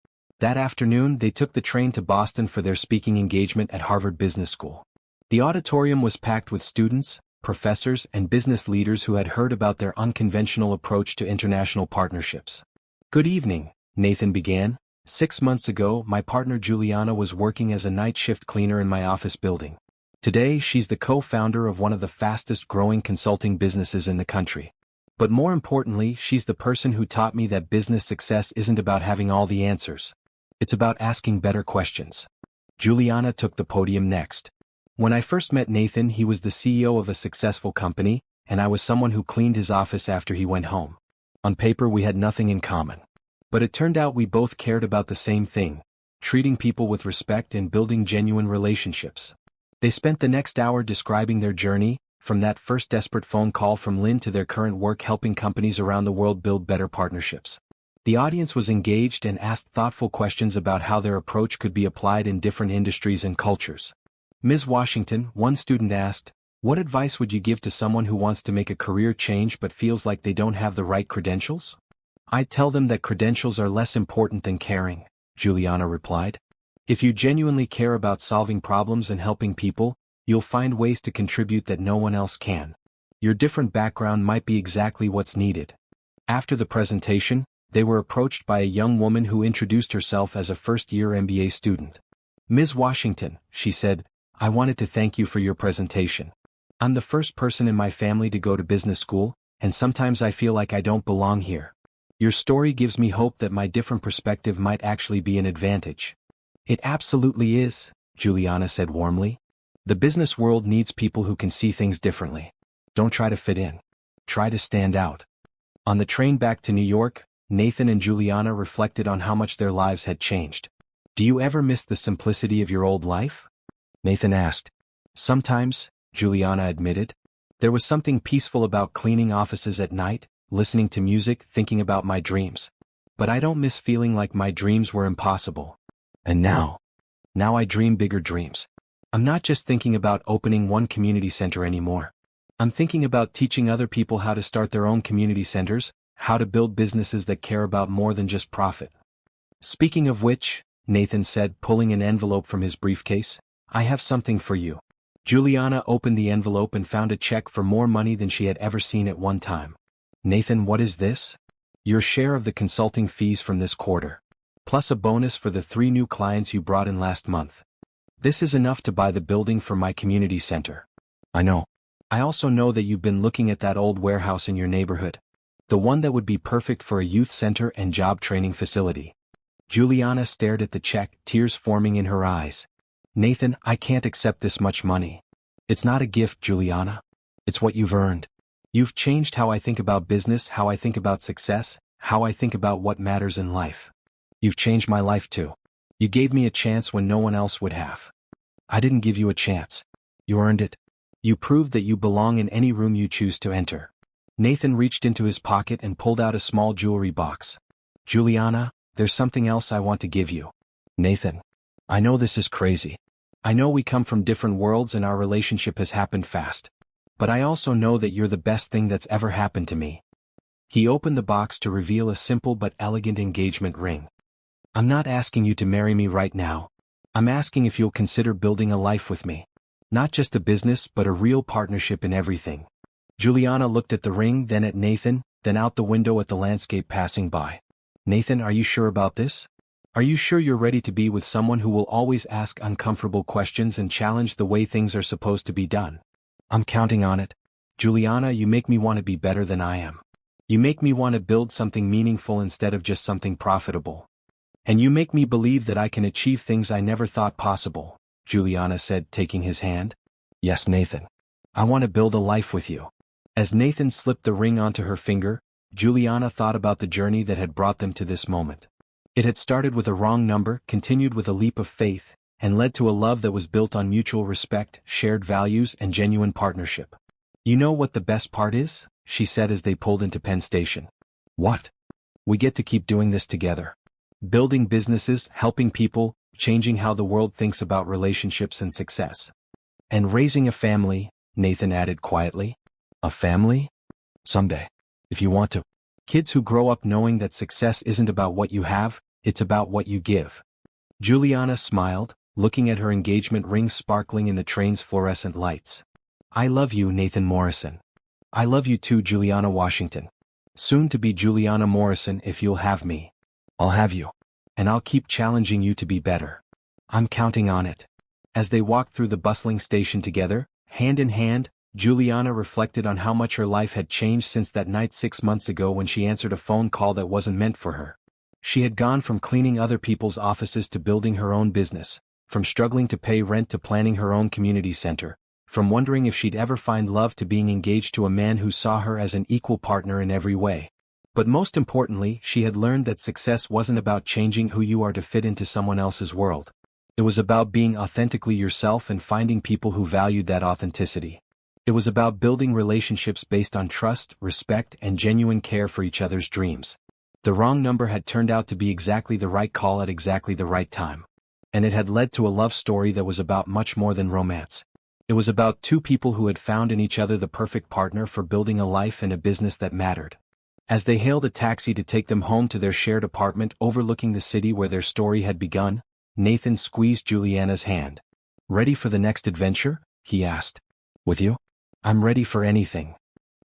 That afternoon, they took the train to Boston for their speaking engagement at Harvard Business School. The auditorium was packed with students, professors, and business leaders who had heard about their unconventional approach to international partnerships. Good evening, Nathan began. 6 months ago, my partner Juliana was working as a night shift cleaner in my office building. Today, she's the co-founder of one of the fastest-growing consulting businesses in the country. But more importantly, she's the person who taught me that business success isn't about having all the answers. It's about asking better questions. Juliana took the podium next. When I first met Nathan, he was the CEO of a successful company, and I was someone who cleaned his office after he went home. On paper, we had nothing in common. But it turned out we both cared about the same thing: treating people with respect and building genuine relationships. They spent the next hour describing their journey, from that first desperate phone call from Lynn to their current work helping companies around the world build better partnerships. The audience was engaged and asked thoughtful questions about how their approach could be applied in different industries and cultures. Ms. Washington, one student asked, "What advice would you give to someone who wants to make a career change but feels like they don't have the right credentials?" "I'd tell them that credentials are less important than caring," Juliana replied. "If you genuinely care about solving problems and helping people, you'll find ways to contribute that no one else can. Your different background might be exactly what's needed." After the presentation, they were approached by a young woman who introduced herself as a first-year MBA student. "Ms. Washington," she said, "I wanted to thank you for your presentation. I'm the first person in my family to go to business school, and sometimes I feel like I don't belong here. Your story gives me hope that my different perspective might actually be an advantage." "It absolutely is," Juliana said warmly. "The business world needs people who can see things differently. Don't try to fit in. Try to stand out." On the train back to New York, Nathan and Juliana reflected on how much their lives had changed. "Do you ever miss the simplicity of your old life?" Nathan asked. "Sometimes," Juliana admitted. "There was something peaceful about cleaning offices at night, listening to music, thinking about my dreams. But I don't miss feeling like my dreams were impossible. And now I dream bigger dreams. I'm not just thinking about opening one community center anymore. I'm thinking about teaching other people how to start their own community centers, how to build businesses that care about more than just profit." "Speaking of which," Nathan said, pulling an envelope from his briefcase, "I have something for you." Juliana opened the envelope and found a check for more money than she had ever seen at one time. "Nathan, what is this?" "Your share of the consulting fees from this quarter. Plus a bonus for the 3 new clients you brought in last month. This is enough to buy the building for my community center." "I know. I also know that you've been looking at that old warehouse in your neighborhood. The one that would be perfect for a youth center and job training facility." Juliana stared at the check, tears forming in her eyes. "Nathan, I can't accept this much money. It's not a gift, Juliana. It's what you've earned. You've changed how I think about business, how I think about success, how I think about what matters in life. You've changed my life too. You gave me a chance when no one else would have." "I didn't give you a chance. You earned it. You proved that you belong in any room you choose to enter." Nathan reached into his pocket and pulled out a small jewelry box. "Juliana, there's something else I want to give you." "Nathan, I know this is crazy. I know we come from different worlds and our relationship has happened fast. But I also know that you're the best thing that's ever happened to me." He opened the box to reveal a simple but elegant engagement ring. "I'm not asking you to marry me right now. I'm asking if you'll consider building a life with me. Not just a business but a real partnership in everything." Juliana looked at the ring, then at Nathan, then out the window at the landscape passing by. "Nathan, are you sure about this? Are you sure you're ready to be with someone who will always ask uncomfortable questions and challenge the way things are supposed to be done?" "I'm counting on it. Juliana, you make me want to be better than I am. You make me want to build something meaningful instead of just something profitable. And you make me believe that I can achieve things I never thought possible," Juliana said, taking his hand. "Yes, Nathan. I want to build a life with you." As Nathan slipped the ring onto her finger, Juliana thought about the journey that had brought them to this moment. It had started with a wrong number, continued with a leap of faith, and led to a love that was built on mutual respect, shared values, and genuine partnership. "You know what the best part is?" she said as they pulled into Penn Station. "What?" "We get to keep doing this together. Building businesses, helping people, changing how the world thinks about relationships and success. And raising a family," Nathan added quietly. "A family? Someday. If you want to. Kids who grow up knowing that success isn't about what you have, it's about what you give." Juliana smiled, looking at her engagement ring sparkling in the train's fluorescent lights. "I love you, Nathan Morrison. I love you too, Juliana Washington. Soon to be Juliana Morrison if you'll have me. I'll have you. And I'll keep challenging you to be better. I'm counting on it." As they walked through the bustling station together, hand in hand, Juliana reflected on how much her life had changed since that night 6 months ago when she answered a phone call that wasn't meant for her. She had gone from cleaning other people's offices to building her own business, from struggling to pay rent to planning her own community center, from wondering if she'd ever find love to being engaged to a man who saw her as an equal partner in every way. But most importantly, she had learned that success wasn't about changing who you are to fit into someone else's world. It was about being authentically yourself and finding people who valued that authenticity. It was about building relationships based on trust, respect, and genuine care for each other's dreams. The wrong number had turned out to be exactly the right call at exactly the right time. And it had led to a love story that was about much more than romance. It was about two people who had found in each other the perfect partner for building a life and a business that mattered. As they hailed a taxi to take them home to their shared apartment overlooking the city where their story had begun, Nathan squeezed Juliana's hand. "Ready for the next adventure?" he asked. "With you? I'm ready for anything."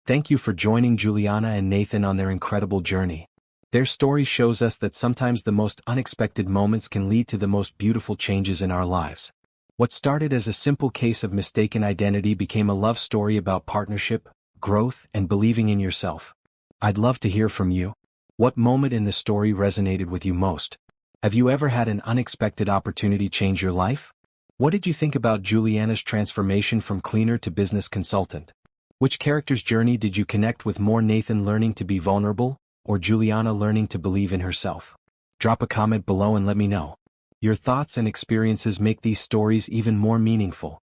Thank you for joining Juliana and Nathan on their incredible journey. Their story shows us that sometimes the most unexpected moments can lead to the most beautiful changes in our lives. What started as a simple case of mistaken identity became a love story about partnership, growth, and believing in yourself. I'd love to hear from you. What moment in the story resonated with you most? Have you ever had an unexpected opportunity change your life? What did you think about Juliana's transformation from cleaner to business consultant? Which character's journey did you connect with more, Nathan learning to be vulnerable, or Juliana learning to believe in herself? Drop a comment below and let me know. Your thoughts and experiences make these stories even more meaningful.